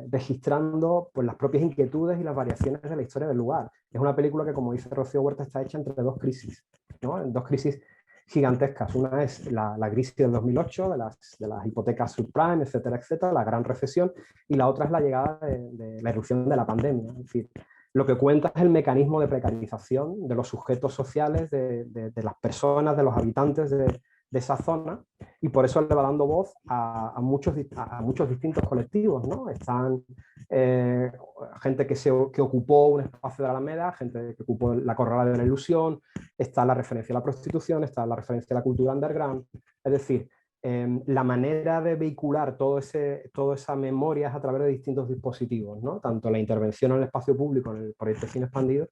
registrando pues, las propias inquietudes y las variaciones de la historia del lugar. Es una película que, como dice Rocío Huerta, está hecha entre dos crisis, ¿no? Dos crisis gigantescas. Una es la crisis del 2008, de las hipotecas subprime, etcétera, etcétera, la gran recesión, y la otra es la llegada de la irrupción de la pandemia. Es decir, lo que cuenta es el mecanismo de precarización de los sujetos sociales, de las personas, de los habitantes de esa zona, y por eso le va dando voz a muchos distintos colectivos, ¿no? Están gente que ocupó un espacio de la Alameda, gente que ocupó la Corrala de la Ilusión, está la referencia a la prostitución, está la referencia a la cultura underground. Es decir, la manera de vehicular toda esa memoria es a través de distintos dispositivos, ¿no? Tanto la intervención en el espacio público, en el proyecto de cine expandido,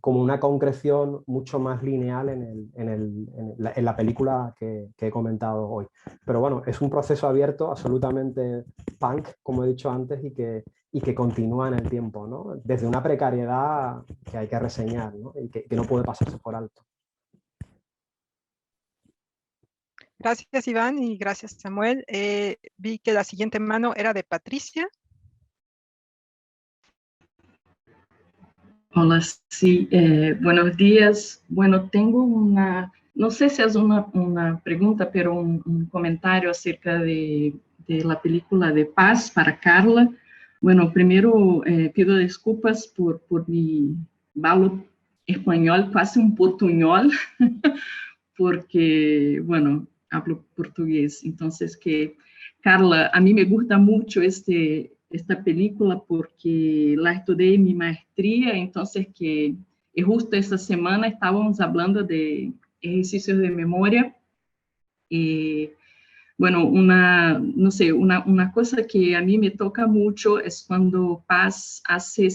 como una concreción mucho más lineal en la película que he comentado hoy. Pero bueno, es un proceso abierto, absolutamente punk, como he dicho antes, y que continúa en el tiempo, ¿no? Desde una precariedad que hay que reseñar, ¿no? Y que no puede pasarse por alto. Gracias, Iván, y gracias, Samuel. Vi que la siguiente mano era de Patricia. Hola, sí, buenos días. Bueno, tengo no sé si es una pregunta, pero un comentario acerca de la película de Paz para Carla. Bueno, primero pido disculpas por mi malo español, casi un portuñol, porque, bueno, hablo portugués. Entonces, Carla, a mí me gusta mucho este esta película porque la estudié en mi maestría, entonces que justo esta semana estábamos hablando de ejercicios de memoria. Y bueno, no sé, una cosa que a mí me toca mucho es cuando Paz hace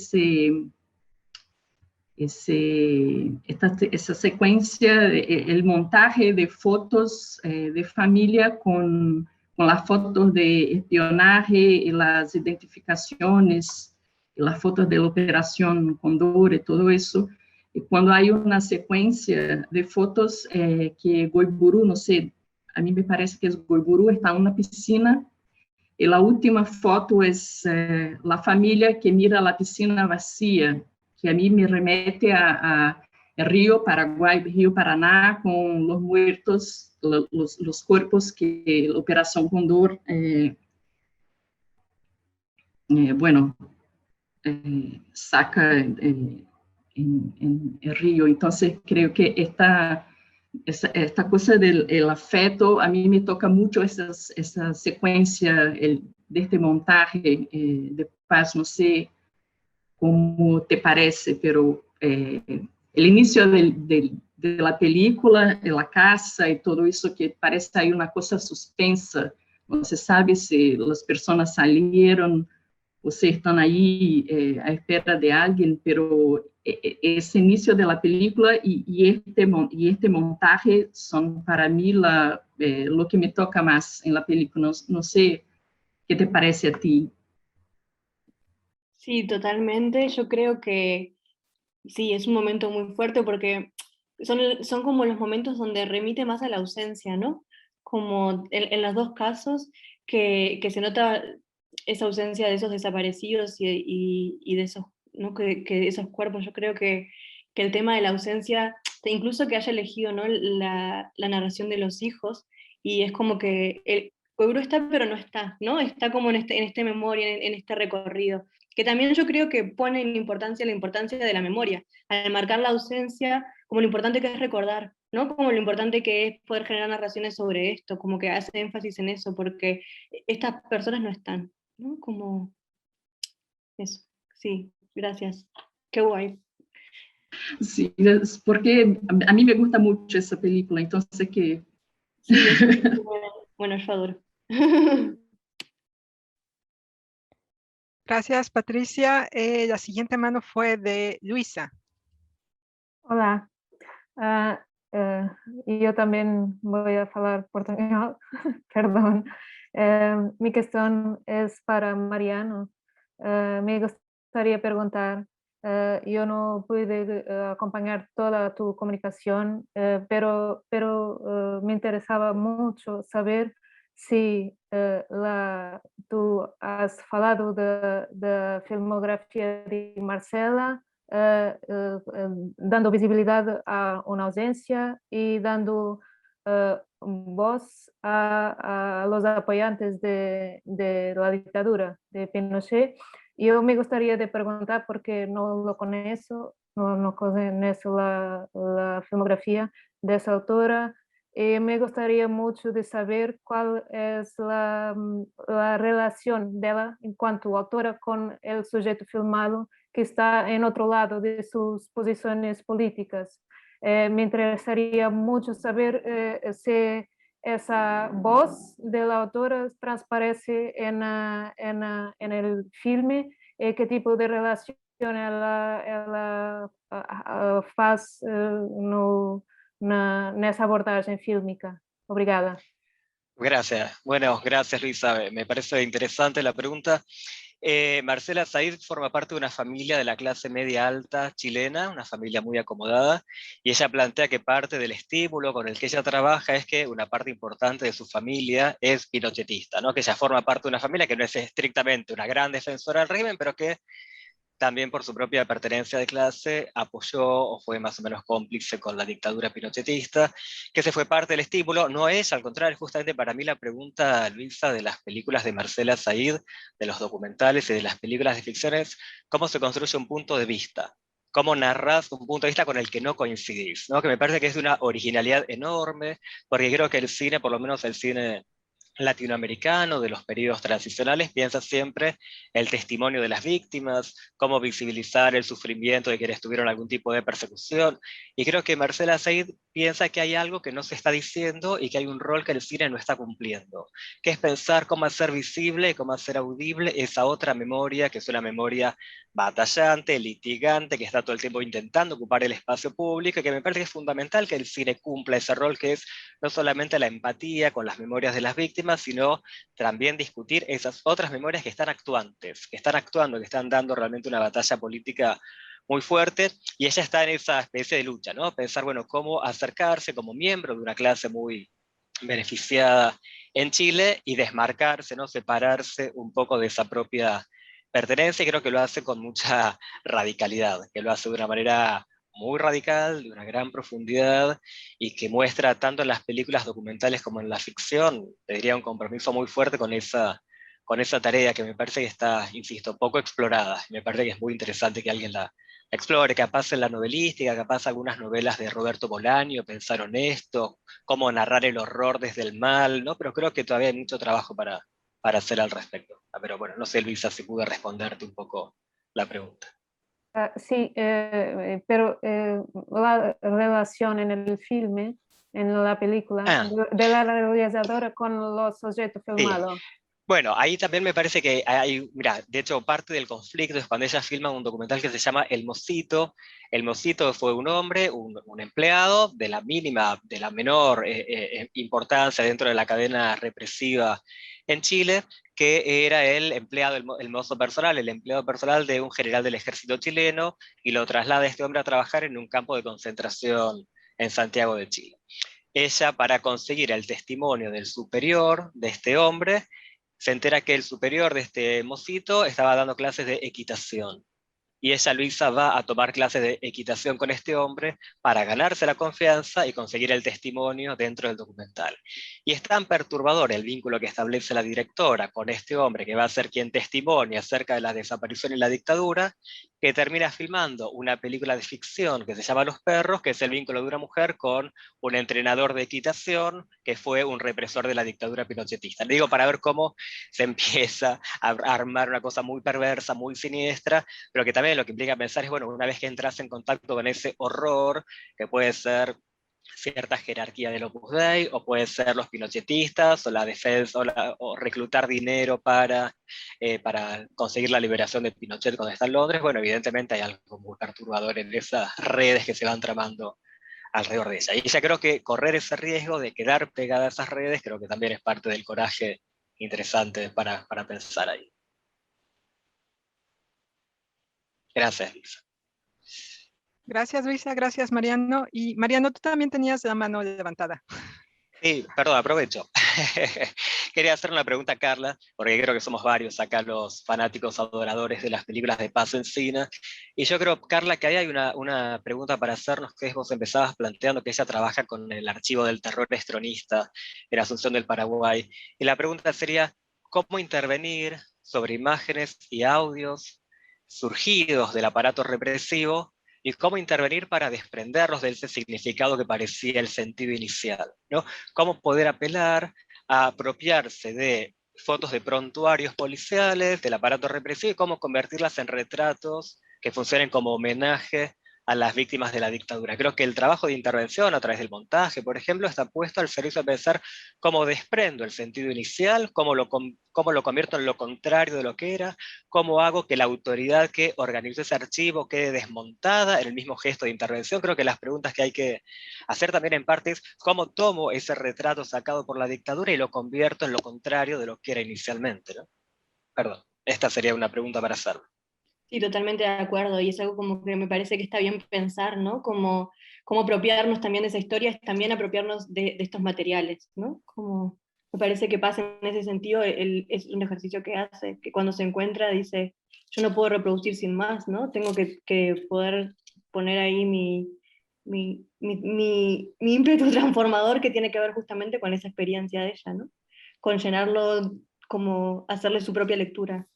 esa secuencia, el montaje de fotos de familia con las fotos de espionaje y las identificaciones, y las fotos de la Operación Condor y todo eso. Y cuando hay una secuencia de fotos que Goiburu, no sé, a mí me parece que es Goiburu, está en una piscina, y la última foto es la familia que mira la piscina vacía, que a mí me remete a Río Paraguay, Río Paraná, con los muertos, los cuerpos que la Operación Condor, saca en el río. Entonces creo que esta cosa del afecto, a mí me toca mucho esa secuencia de este montaje de Paz, no sé cómo te parece, pero el inicio de la película, de la casa y todo eso, que parece hay una cosa suspensa, no se sabe si las personas salieron o si están ahí a espera de alguien, pero ese inicio de la película y este montaje son para mí lo que me toca más en la película. No sé qué te parece a ti. Sí, totalmente. Yo creo que sí, es un momento muy fuerte porque son como los momentos donde remite más a la ausencia, ¿no? Como en los dos casos que se nota esa ausencia de esos desaparecidos y de esos, ¿no? Que esos cuerpos. Yo creo que el tema de la ausencia, incluso que haya elegido, ¿no? la narración de los hijos, y es como que el pueblo está pero no está, ¿no? Está como en este memoria, en este recorrido que también yo creo que pone en importancia la importancia de la memoria, al marcar la ausencia como lo importante que es recordar, ¿no? Como lo importante que es poder generar narraciones sobre esto, como que hace énfasis en eso, porque estas personas no están, ¿no? Como eso, sí, gracias. Qué guay. Sí, es porque a mí me gusta mucho esa película, entonces que... Sí, es bueno, yo adoro. Gracias, Patricia. La siguiente mano fue de Luisa. Hola. Y yo también voy a hablar portugués, perdón. Mi cuestión es para Mariano. Me gustaría preguntar, yo no pude acompañar toda tu comunicación, pero me interesaba mucho saber si tú has hablado de filmografía de Marcela, dando visibilidad a una ausencia y dando voz a los apoyantes de la dictadura de Pinochet. Yo me gustaría de preguntar, porque no lo conozco, no conozco la filmografía de esa autora, me gustaría mucho de saber cuál es la relación de ella en cuanto autora con el sujeto filmado que está en otro lado de sus posiciones políticas. Me interesaría mucho saber si esa voz de la autora transparece en el filme, qué tipo de relación ela faz nessa abordagem fílmica. Obrigada. Gracias. Bueno, gracias Luisa. Me parece interesante la pregunta. Marcela Said forma parte de una familia de la clase media alta chilena, una familia muy acomodada, y ella plantea que parte del estímulo con el que ella trabaja es que una parte importante de su familia es pinochetista, ¿no? Que ella forma parte de una familia que no es estrictamente una gran defensora del régimen, pero que también por su propia pertenencia de clase apoyó o fue más o menos cómplice con la dictadura pinochetista, que se fue parte del estímulo. No es, al contrario, justamente para mí la pregunta, Luisa, de las películas de Marcela Said, de los documentales y de las películas de ficciones, cómo se construye un punto de vista, cómo narras un punto de vista con el que no coincidís, ¿no? Que me parece que es de una originalidad enorme, porque creo que el cine, por lo menos el cine latinoamericano de los periodos transicionales piensa siempre el testimonio de las víctimas, cómo visibilizar el sufrimiento de quienes tuvieron algún tipo de persecución, y creo que Marcela Said piensa que hay algo que no se está diciendo y que hay un rol que el cine no está cumpliendo, que es pensar cómo hacer visible, cómo hacer audible esa otra memoria, que es una memoria batallante, litigante, que está todo el tiempo intentando ocupar el espacio público, y que me parece que es fundamental que el cine cumpla ese rol, que es no solamente la empatía con las memorias de las víctimas, sino también discutir esas otras memorias que están actuantes, que están actuando, que están dando realmente una batalla política muy fuerte, y ella está en esa especie de lucha, ¿no? Pensar, bueno, cómo acercarse como miembro de una clase muy beneficiada en Chile y desmarcarse, ¿no? Separarse un poco de esa propia pertenencia, y creo que lo hace con mucha radicalidad, que lo hace de una manera muy radical, de una gran profundidad, y que muestra tanto en las películas documentales como en la ficción, te diría, un compromiso muy fuerte con esa tarea que me parece que está, insisto, poco explorada. Me parece que es muy interesante que alguien la explore, capaz en la novelística, capaz algunas novelas de Roberto Bolaño pensaron esto, cómo narrar el horror desde el mal, ¿no? Pero creo que todavía hay mucho trabajo para hacer al respecto. Pero bueno, no sé, Luisa, si pude responderte un poco la pregunta. Sí, pero la relación en el filme, en la película, de la realizadora con los objetos Sí. filmados. Bueno, ahí también me parece que hay, mira, de hecho parte del conflicto es cuando ella filma un documental que se llama El Mocito. El Mocito fue un hombre, un empleado de la mínima, de la menor importancia dentro de la cadena represiva en Chile, que era el empleado, el mozo personal, el empleado personal de un general del ejército chileno, y lo traslada este hombre a trabajar en un campo de concentración en Santiago de Chile. Ella, para conseguir el testimonio del superior de este hombre, se entera que el superior de este mocito estaba dando clases de equitación. Y ella, Luisa, va a tomar clases de equitación con este hombre para ganarse la confianza y conseguir el testimonio dentro del documental. Y es tan perturbador el vínculo que establece la directora con este hombre, que va a ser quien testimonia acerca de la desaparición y la dictadura, que termina filmando una película de ficción que se llama Los Perros, que es el vínculo de una mujer con un entrenador de equitación que fue un represor de la dictadura pinochetista. Le digo, para ver cómo se empieza a armar una cosa muy perversa, muy siniestra, pero que también lo que implica pensar es, bueno, una vez que entras en contacto con ese horror, que puede ser cierta jerarquía del Opus Dei, o puede ser los pinochetistas, o la defensa, o reclutar dinero para conseguir la liberación de Pinochet cuando está en Londres, bueno, evidentemente hay algo muy perturbador en esas redes que se van tramando alrededor de ella. Y ya creo que correr ese riesgo de quedar pegada a esas redes, creo que también es parte del coraje interesante para pensar ahí. Gracias, Lisa. Gracias, Luisa. Gracias, Mariano. Y Mariano, tú también tenías la mano levantada. Sí, perdón, aprovecho. Quería hacer una pregunta a Carla, porque creo que somos varios acá los fanáticos adoradores de las películas de Paz Encina. Y yo creo, Carla, que ahí hay una pregunta para hacernos, que es, vos empezabas planteando que ella trabaja con el archivo del terror estronista en Asunción del Paraguay. Y la pregunta sería, ¿cómo intervenir sobre imágenes y audios surgidos del aparato represivo, y cómo intervenir para desprenderlos de ese significado que parecía el sentido inicial, ¿no? Cómo poder apelar a apropiarse de fotos de prontuarios policiales, del aparato represivo, y cómo convertirlas en retratos que funcionen como homenaje a las víctimas de la dictadura. Creo que el trabajo de intervención a través del montaje, por ejemplo, está puesto al servicio de pensar cómo desprendo el sentido inicial, cómo lo convierto en lo contrario de lo que era, cómo hago que la autoridad que organizó ese archivo quede desmontada en el mismo gesto de intervención. Creo que las preguntas que hay que hacer también en parte es cómo tomo ese retrato sacado por la dictadura y lo convierto en lo contrario de lo que era inicialmente, ¿no? Perdón, esta sería una pregunta para hacer. Sí, totalmente de acuerdo, y es algo como que me parece que está bien pensar, ¿no? Como apropiarnos también de esa historia, es también apropiarnos de estos materiales, ¿no? Como me parece que pasa en ese sentido, es un ejercicio que hace, que cuando se encuentra dice, yo no puedo reproducir sin más, ¿no? Tengo que poder poner ahí mi ímpetu transformador, que tiene que ver justamente con esa experiencia de ella, ¿no? Con llenarlo, como hacerle su propia lectura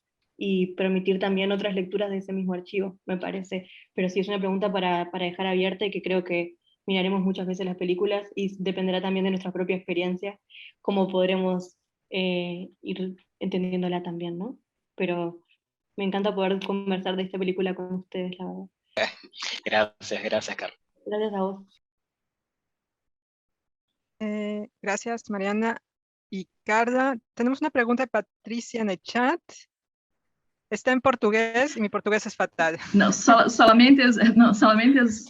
y permitir también otras lecturas de ese mismo archivo, me parece. Pero sí es una pregunta para dejar abierta, y que creo que miraremos muchas veces las películas y dependerá también de nuestra propia experiencia cómo podremos ir entendiéndola también, ¿no? Pero me encanta poder conversar de esta película con ustedes, la verdad. Gracias, Carlos. Gracias a vos. Gracias, Mariana y Carla. Tenemos una pregunta de Patricia en el chat. Está en portugués y mi portugués es fatal. Não, solamente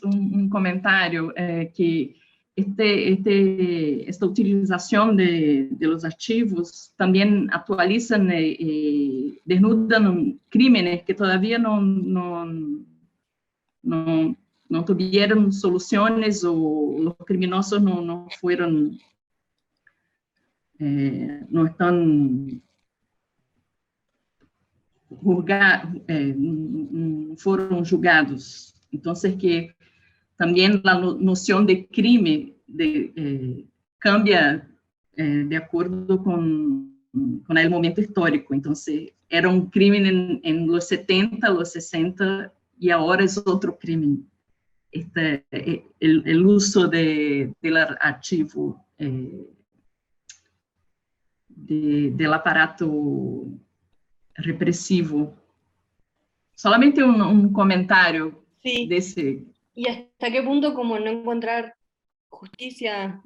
um comentário que esta utilização de los archivos também atualizan e desnudan crímenes que todavía não tuvieron soluciones o los criminosos no fueron, no están fueron juzgados. Entonces que también la noción de crimen cambia de acuerdo con el momento histórico. Entonces era un crimen en los 70, los 60 y ahora es otro crimen. El uso del archivo del aparato represivo. Solamente un comentario sí. de ese. ¿Y hasta qué punto como no encontrar justicia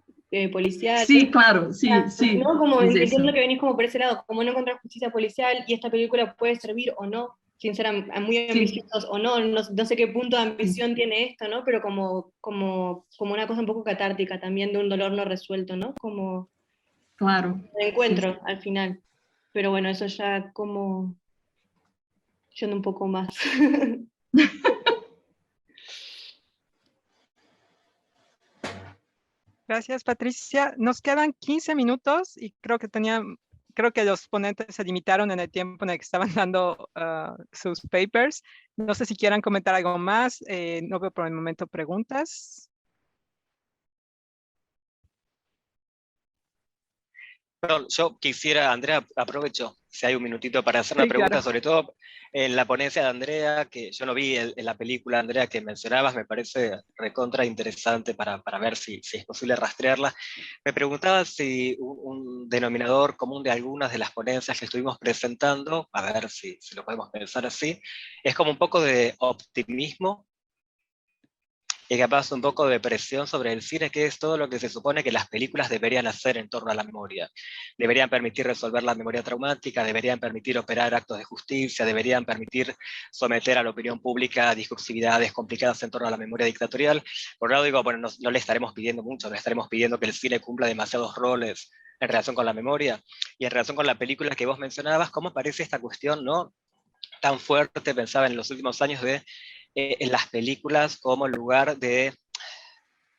policial? Sí, claro, sí, sí. ¿No? Como entiendo que venís como por ese lado, como no encontrar justicia policial y esta película puede servir o no, sin ser muy ambiciosos o no sé qué punto de ambición tiene esto, ¿no? Pero como una cosa un poco catártica también de un dolor no resuelto, ¿no? Como claro. el encuentro al final. Pero bueno, eso ya como yendo un poco más. Gracias, Patricia. Nos quedan 15 minutos y creo que los ponentes se limitaron en el tiempo en el que estaban dando sus papers. No sé si quieran comentar algo más. No veo por el momento preguntas. Perdón, yo quisiera, Andrea, aprovecho, si hay un minutito para hacer una pregunta, claro. Sobre todo en la ponencia de Andrea, que yo no vi en la película, Andrea, que mencionabas, me parece recontra interesante para ver si es posible rastrearla. Me preguntaba si un denominador común de algunas de las ponencias que estuvimos presentando, a ver si lo podemos pensar así, es como un poco de optimismo, y capaz un poco de presión sobre el cine, que es todo lo que se supone que las películas deberían hacer en torno a la memoria. Deberían permitir resolver la memoria traumática, deberían permitir operar actos de justicia, deberían permitir someter a la opinión pública a discursividades complicadas en torno a la memoria dictatorial. Por un lado digo, bueno, no le estaremos pidiendo mucho, no le estaremos pidiendo que el cine cumpla demasiados roles en relación con la memoria, y en relación con la película que vos mencionabas, ¿cómo aparece esta cuestión, no tan fuerte, pensaba en los últimos años, de en las películas como lugar de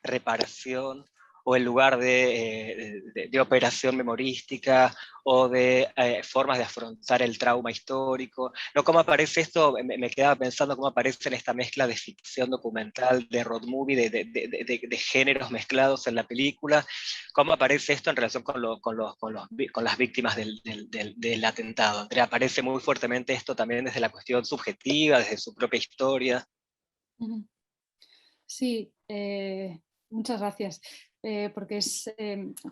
reparación o el lugar de operación memorística o de formas de afrontar el trauma histórico? ¿No? ¿Cómo aparece esto? Me quedaba pensando cómo aparece en esta mezcla de ficción documental, de road movie, de géneros mezclados en la película. ¿Cómo aparece esto en relación con las víctimas del atentado? Andrea, aparece muy fuertemente esto también desde la cuestión subjetiva, desde su propia historia. Sí, muchas gracias. Porque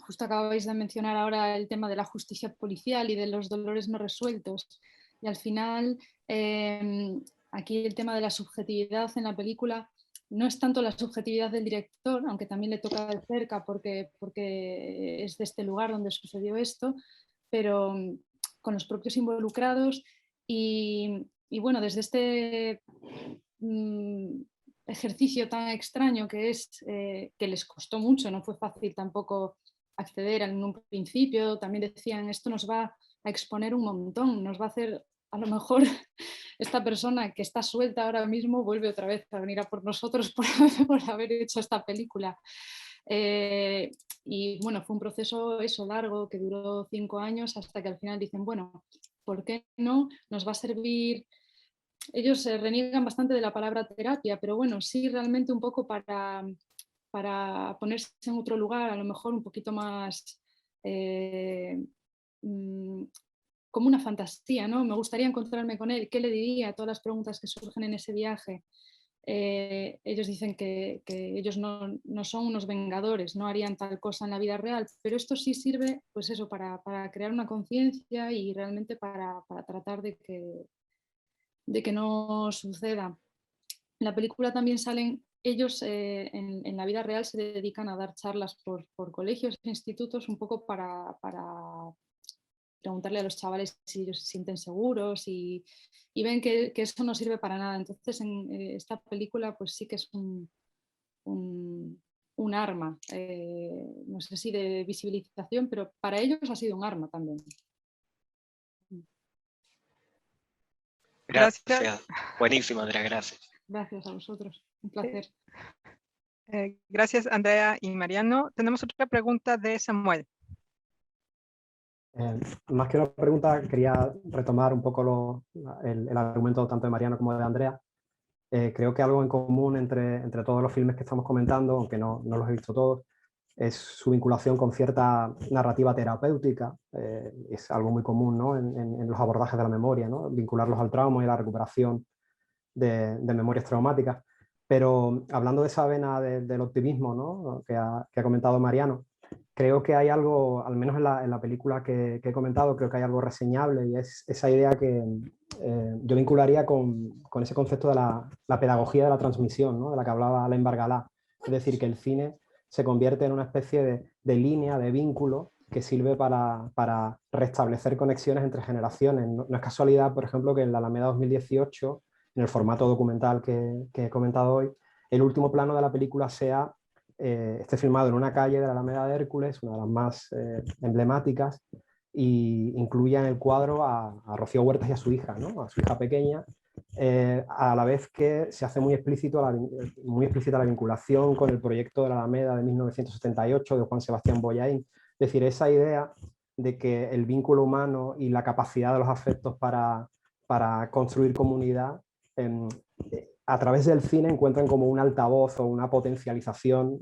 justo acabáis de mencionar ahora el tema de la justicia policial y de los dolores no resueltos. Y al final, aquí el tema de la subjetividad en la película no es tanto la subjetividad del director, aunque también le toca de cerca porque es de este lugar donde sucedió esto, pero con los propios involucrados y bueno, desde este ejercicio tan extraño que es, que les costó mucho, no fue fácil tampoco acceder en un principio, también decían, esto nos va a exponer un montón, nos va a hacer, a lo mejor esta persona que está suelta ahora mismo vuelve otra vez a venir a por nosotros por haber hecho esta película. Y bueno, fue un proceso largo que duró 5 años hasta que al final dicen, bueno, ¿por qué no? Nos va a servir. Ellos reniegan bastante de la palabra terapia, pero bueno, sí realmente un poco para ponerse en otro lugar, a lo mejor un poquito más como una fantasía, ¿no? Me gustaría encontrarme con él, ¿qué le diría a todas las preguntas que surgen en ese viaje? ellos dicen que ellos no son unos vengadores, no harían tal cosa en la vida real, pero esto sí sirve pues eso, para crear una conciencia y realmente para tratar de que no suceda. En la película también salen ellos, en la vida real se dedican a dar charlas por colegios e institutos un poco para preguntarle a los chavales si ellos se sienten seguros y ven que eso no sirve para nada. Entonces en esta película pues sí que es un arma, no sé si de visibilización, pero para ellos ha sido un arma también. Gracias. Buenísimo, Andrea, gracias. Gracias a vosotros, un placer. Gracias, Andrea y Mariano. Tenemos otra pregunta de Samuel. Más que una pregunta, quería retomar un poco el argumento tanto de Mariano como de Andrea. Creo que algo en común entre todos los filmes que estamos comentando, aunque no los he visto todos, es su vinculación con cierta narrativa terapéutica. Es algo muy común, ¿no? en los abordajes de la memoria, ¿no? Vincularlos al trauma y la recuperación de memorias traumáticas. Pero hablando de esa vena del optimismo, ¿no? que ha comentado Mariano, creo que hay algo, al menos en la película que he comentado, creo que hay algo reseñable, y es esa idea que yo vincularía con ese concepto de la pedagogía de la transmisión, ¿no? De la que hablaba Alain Bargalá. Es decir, que el cine se convierte en una especie de línea, de vínculo, que sirve para restablecer conexiones entre generaciones. No es casualidad, por ejemplo, que en la Alameda 2018, en el formato documental que he comentado hoy, el último plano de la película sea esté filmado en una calle de la Alameda de Hércules, una de las más emblemáticas, y incluya en el cuadro a Rocío Huertas y a su hija, ¿no? A su hija pequeña, a la vez que se hace muy explícita la vinculación con el proyecto de la Alameda de 1978 de Juan Sebastián Bollaín. Es decir, esa idea de que el vínculo humano y la capacidad de los afectos para construir comunidad a través del cine encuentran como un altavoz o una potencialización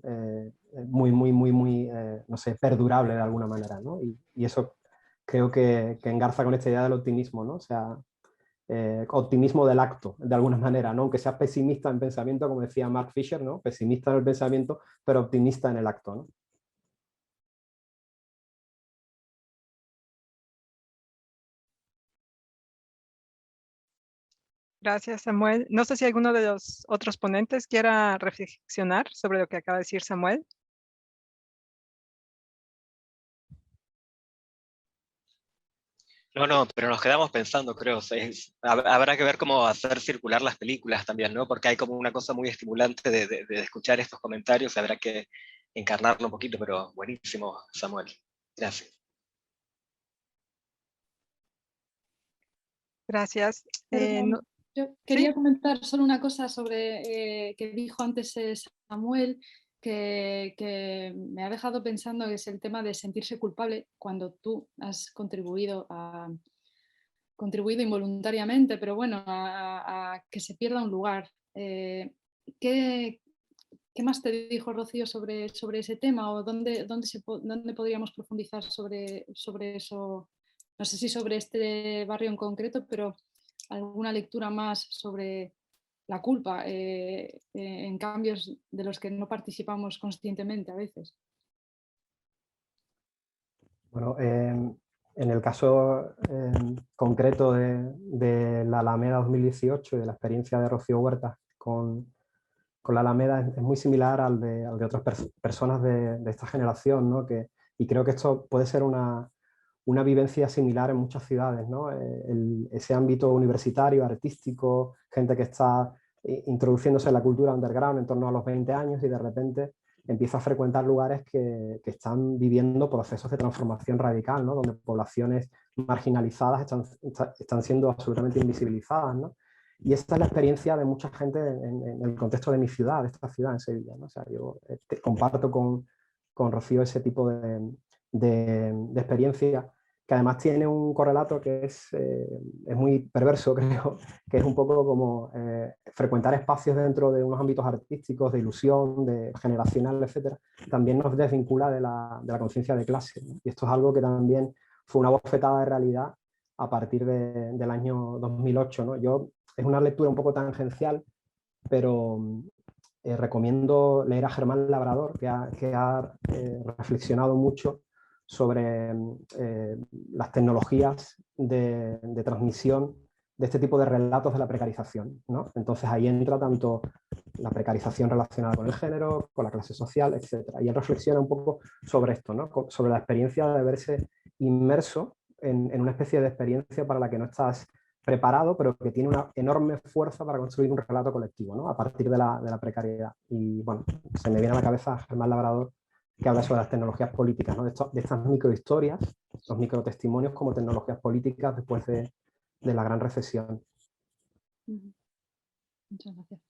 muy, no sé, perdurable de alguna manera, ¿no? Y eso creo que engarza con esta idea del optimismo, ¿no? O sea, optimismo del acto, de alguna manera, ¿no? Aunque sea pesimista en pensamiento, como decía Mark Fisher, ¿no? Pesimista en el pensamiento, pero optimista en el acto, ¿no? Gracias, Samuel. No sé si alguno de los otros ponentes quiera reflexionar sobre lo que acaba de decir Samuel. No, pero nos quedamos pensando, creo. Habrá que ver cómo hacer circular las películas también, ¿no? Porque hay como una cosa muy estimulante de escuchar estos comentarios, habrá que encarnarlo un poquito, pero buenísimo, Samuel. Gracias. Gracias. Yo quería comentar solo una cosa sobre que dijo antes Samuel, que me ha dejado pensando, que es el tema de sentirse culpable cuando tú has contribuido involuntariamente, pero bueno, a que se pierda un lugar. ¿Qué más te dijo Rocío sobre ese tema, o dónde podríamos profundizar sobre eso? No sé si sobre este barrio en concreto, pero alguna lectura más sobre la culpa en cambios de los que no participamos conscientemente a veces. Bueno, en el caso concreto de la Alameda 2018 y de la experiencia de Rocío Huertas con la Alameda es muy similar al de otras personas de esta generación, ¿no? Y creo que esto puede ser una vivencia similar en muchas ciudades, ¿no? Ese ámbito universitario, artístico, gente que está introduciéndose en la cultura underground en torno a los 20 años y de repente empieza a frecuentar lugares que están viviendo procesos de transformación radical, ¿no? Donde poblaciones marginalizadas están siendo absolutamente invisibilizadas, ¿no? Y esta es la experiencia de mucha gente en el contexto de mi ciudad, de esta ciudad, en Sevilla, ¿no? O sea, yo comparto con Rocío ese tipo de experiencia, que además tiene un correlato que es muy perverso, creo, que es un poco como frecuentar espacios dentro de unos ámbitos artísticos, de ilusión, de generacional, etcétera, también nos desvincula de la conciencia de clase, ¿no? Y esto es algo que también fue una bofetada de realidad a partir del año 2008, ¿no? Es una lectura un poco tangencial, pero recomiendo leer a Germán Labrador, que ha reflexionado mucho sobre las tecnologías de transmisión de este tipo de relatos de la precarización, ¿no? Entonces ahí entra tanto la precarización relacionada con el género, con la clase social, etc. Y él reflexiona un poco sobre esto, ¿no? Sobre la experiencia de verse inmerso en una especie de experiencia para la que no estás preparado, pero que tiene una enorme fuerza para construir un relato colectivo, ¿no? A partir de la precariedad. Y bueno, se me viene a la cabeza Germán Labrador, que habla sobre las tecnologías políticas, ¿no? De estas microhistorias, los microtestimonios como tecnologías políticas después de la gran recesión. Muchas gracias.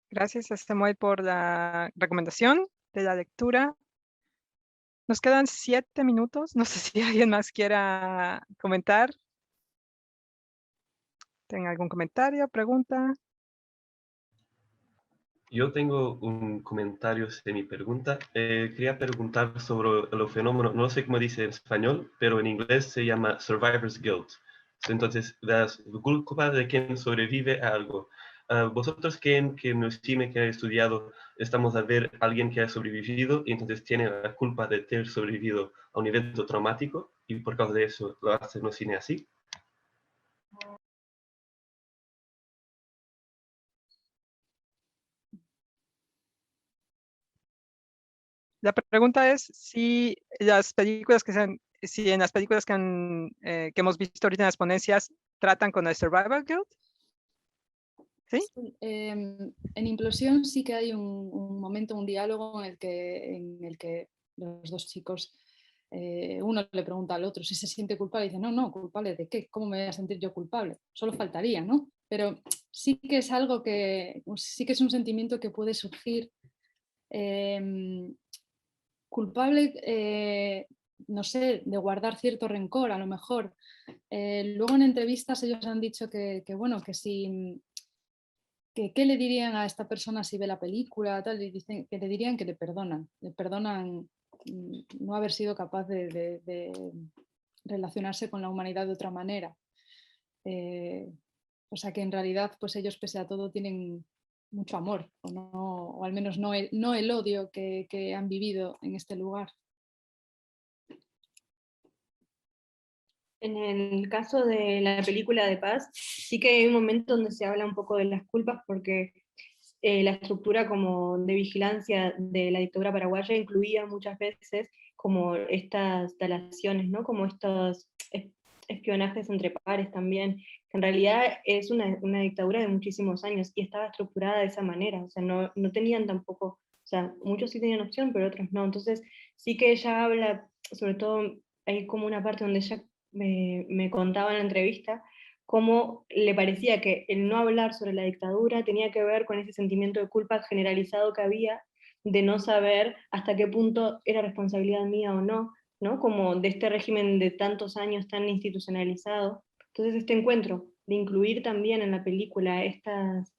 Gracias a Samuel por la recomendación de la lectura. Nos quedan 7 minutos. No sé si alguien más quiera comentar. ¿Tienen algún comentario, pregunta? Yo tengo un comentario semi-pregunta. Quería preguntar sobre los fenómenos, no sé cómo dice en español, pero en inglés se llama survivor's guilt. Entonces, la culpa de quien sobrevive a algo. ¿Vosotros creen que en el cine que he estudiado estamos a ver a alguien que ha sobrevivido y entonces tiene la culpa de haber sobrevivido a un evento traumático y por causa de eso lo hace en el cine así? La pregunta es si las películas si en las películas que hemos visto ahorita en las ponencias tratan con el survival guilt. ¿Sí? En Implosión sí que hay un momento, un diálogo en el que los dos chicos, uno le pregunta al otro si se siente culpable y dice, no, ¿culpable de qué? ¿Cómo me voy a sentir yo culpable? Solo faltaría, ¿no? Pero sí que es algo sí que es un sentimiento que puede surgir culpable, no sé, de guardar cierto rencor a lo mejor. Luego en entrevistas ellos han dicho bueno, que si... ¿Qué le dirían a esta persona si ve la película? Tal, y dicen que le dirían que le perdonan no haber sido capaz de relacionarse con la humanidad de otra manera. O sea que en realidad pues ellos pese a todo tienen mucho amor, o al menos no el odio que han vivido en este lugar. En el caso de la película de Paz, sí que hay un momento donde se habla un poco de las culpas porque la estructura como de vigilancia de la dictadura paraguaya incluía muchas veces como estas delaciones, ¿no? Como estos espionajes entre pares también, que en realidad es una dictadura de muchísimos años y estaba estructurada de esa manera, o sea, no tenían tampoco, o sea, muchos sí tenían opción, pero otros no, entonces sí que ella habla, sobre todo hay como una parte donde ella me contaba en la entrevista, cómo le parecía que el no hablar sobre la dictadura tenía que ver con ese sentimiento de culpa generalizado que había, de no saber hasta qué punto era responsabilidad mía o no, ¿no? Como de este régimen de tantos años tan institucionalizado. Entonces este encuentro de incluir también en la película estas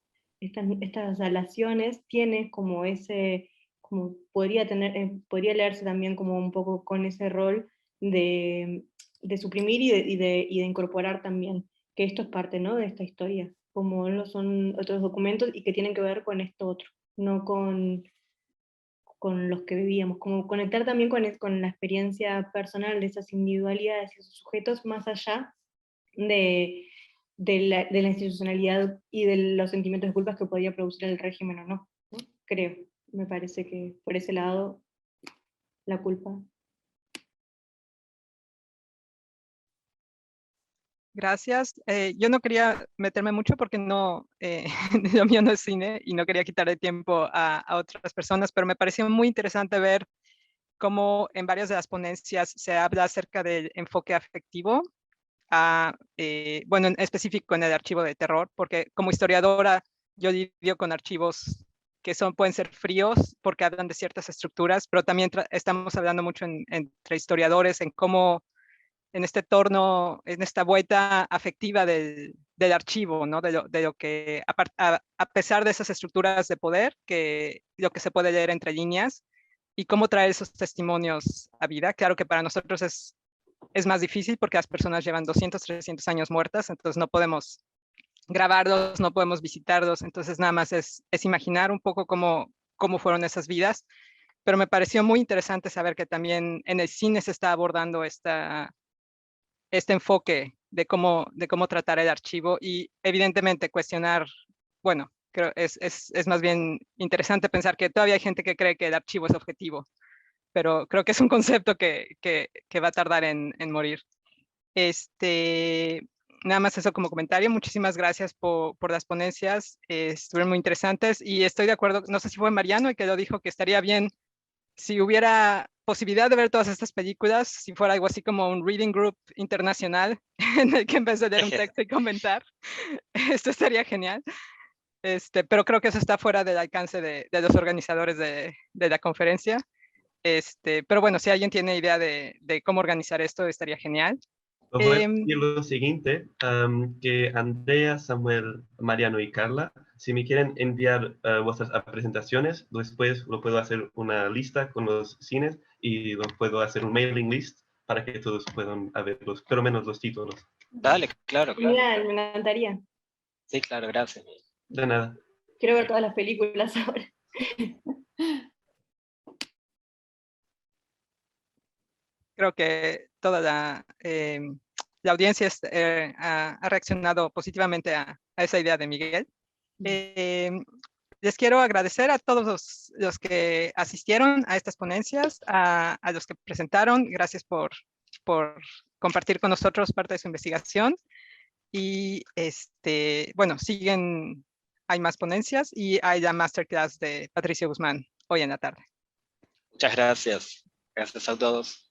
relaciones tiene como como podría leerse también como un poco con ese rol de suprimir y de incorporar también, que esto es parte, ¿no?, de esta historia, como no son otros documentos y que tienen que ver con esto otro, no con los que vivíamos, como conectar también con la experiencia personal de esas individualidades y esos sujetos más allá de la institucionalidad y de los sentimientos de culpas que podía producir el régimen o no, ¿no? Creo, me parece que por ese lado la culpa. Gracias. Yo no quería meterme mucho porque no, lo mío no es cine y no quería quitarle tiempo a otras personas, pero me pareció muy interesante ver cómo en varias de las ponencias se habla acerca del enfoque afectivo, bueno, en específico en el archivo de terror, porque como historiadora yo lidio con archivos que pueden ser fríos porque hablan de ciertas estructuras, pero también estamos hablando mucho entre historiadores en cómo en este torno, en esta vuelta afectiva del archivo, ¿no? De lo que, a pesar de esas estructuras de poder, lo que se puede leer entre líneas, y cómo traer esos testimonios a vida. Claro que para nosotros es es más difícil porque las personas llevan 200, 300 años muertas, entonces no podemos grabarlos, no podemos visitarlos, entonces nada más es imaginar un poco cómo fueron esas vidas, pero me pareció muy interesante saber que también en el cine se está abordando este enfoque de cómo tratar el archivo y evidentemente cuestionar, bueno, creo es más bien interesante pensar que todavía hay gente que cree que el archivo es objetivo, pero creo que es un concepto que va a tardar en morir. Nada más eso como comentario. Muchísimas gracias por las ponencias. Estuvieron muy interesantes y estoy de acuerdo, no sé si fue Mariano el que lo dijo, que estaría bien si hubiera posibilidad de ver todas estas películas, si fuera algo así como un reading group internacional, en el que en vez de leer un texto y comentar, esto estaría genial. Pero creo que eso está fuera del alcance de los organizadores de la conferencia. Pero bueno, si alguien tiene idea de cómo organizar esto, estaría genial. Os voy a decir lo siguiente, que Andrea, Samuel, Mariano y Carla, si me quieren enviar vuestras presentaciones, después lo puedo hacer una lista con los cines y lo puedo hacer un mailing list para que todos puedan verlos, pero menos los títulos. Dale, claro. Genial, me encantaría. Sí, claro, gracias. De nada. Quiero ver todas las películas ahora. Creo que toda la audiencia ha reaccionado positivamente a esa idea de Miguel. Les quiero agradecer a todos los que asistieron a estas ponencias, a los que presentaron. Gracias por compartir con nosotros parte de su investigación. Y bueno, hay más ponencias y hay la masterclass de Patricia Guzmán hoy en la tarde. Muchas gracias. Gracias a todos.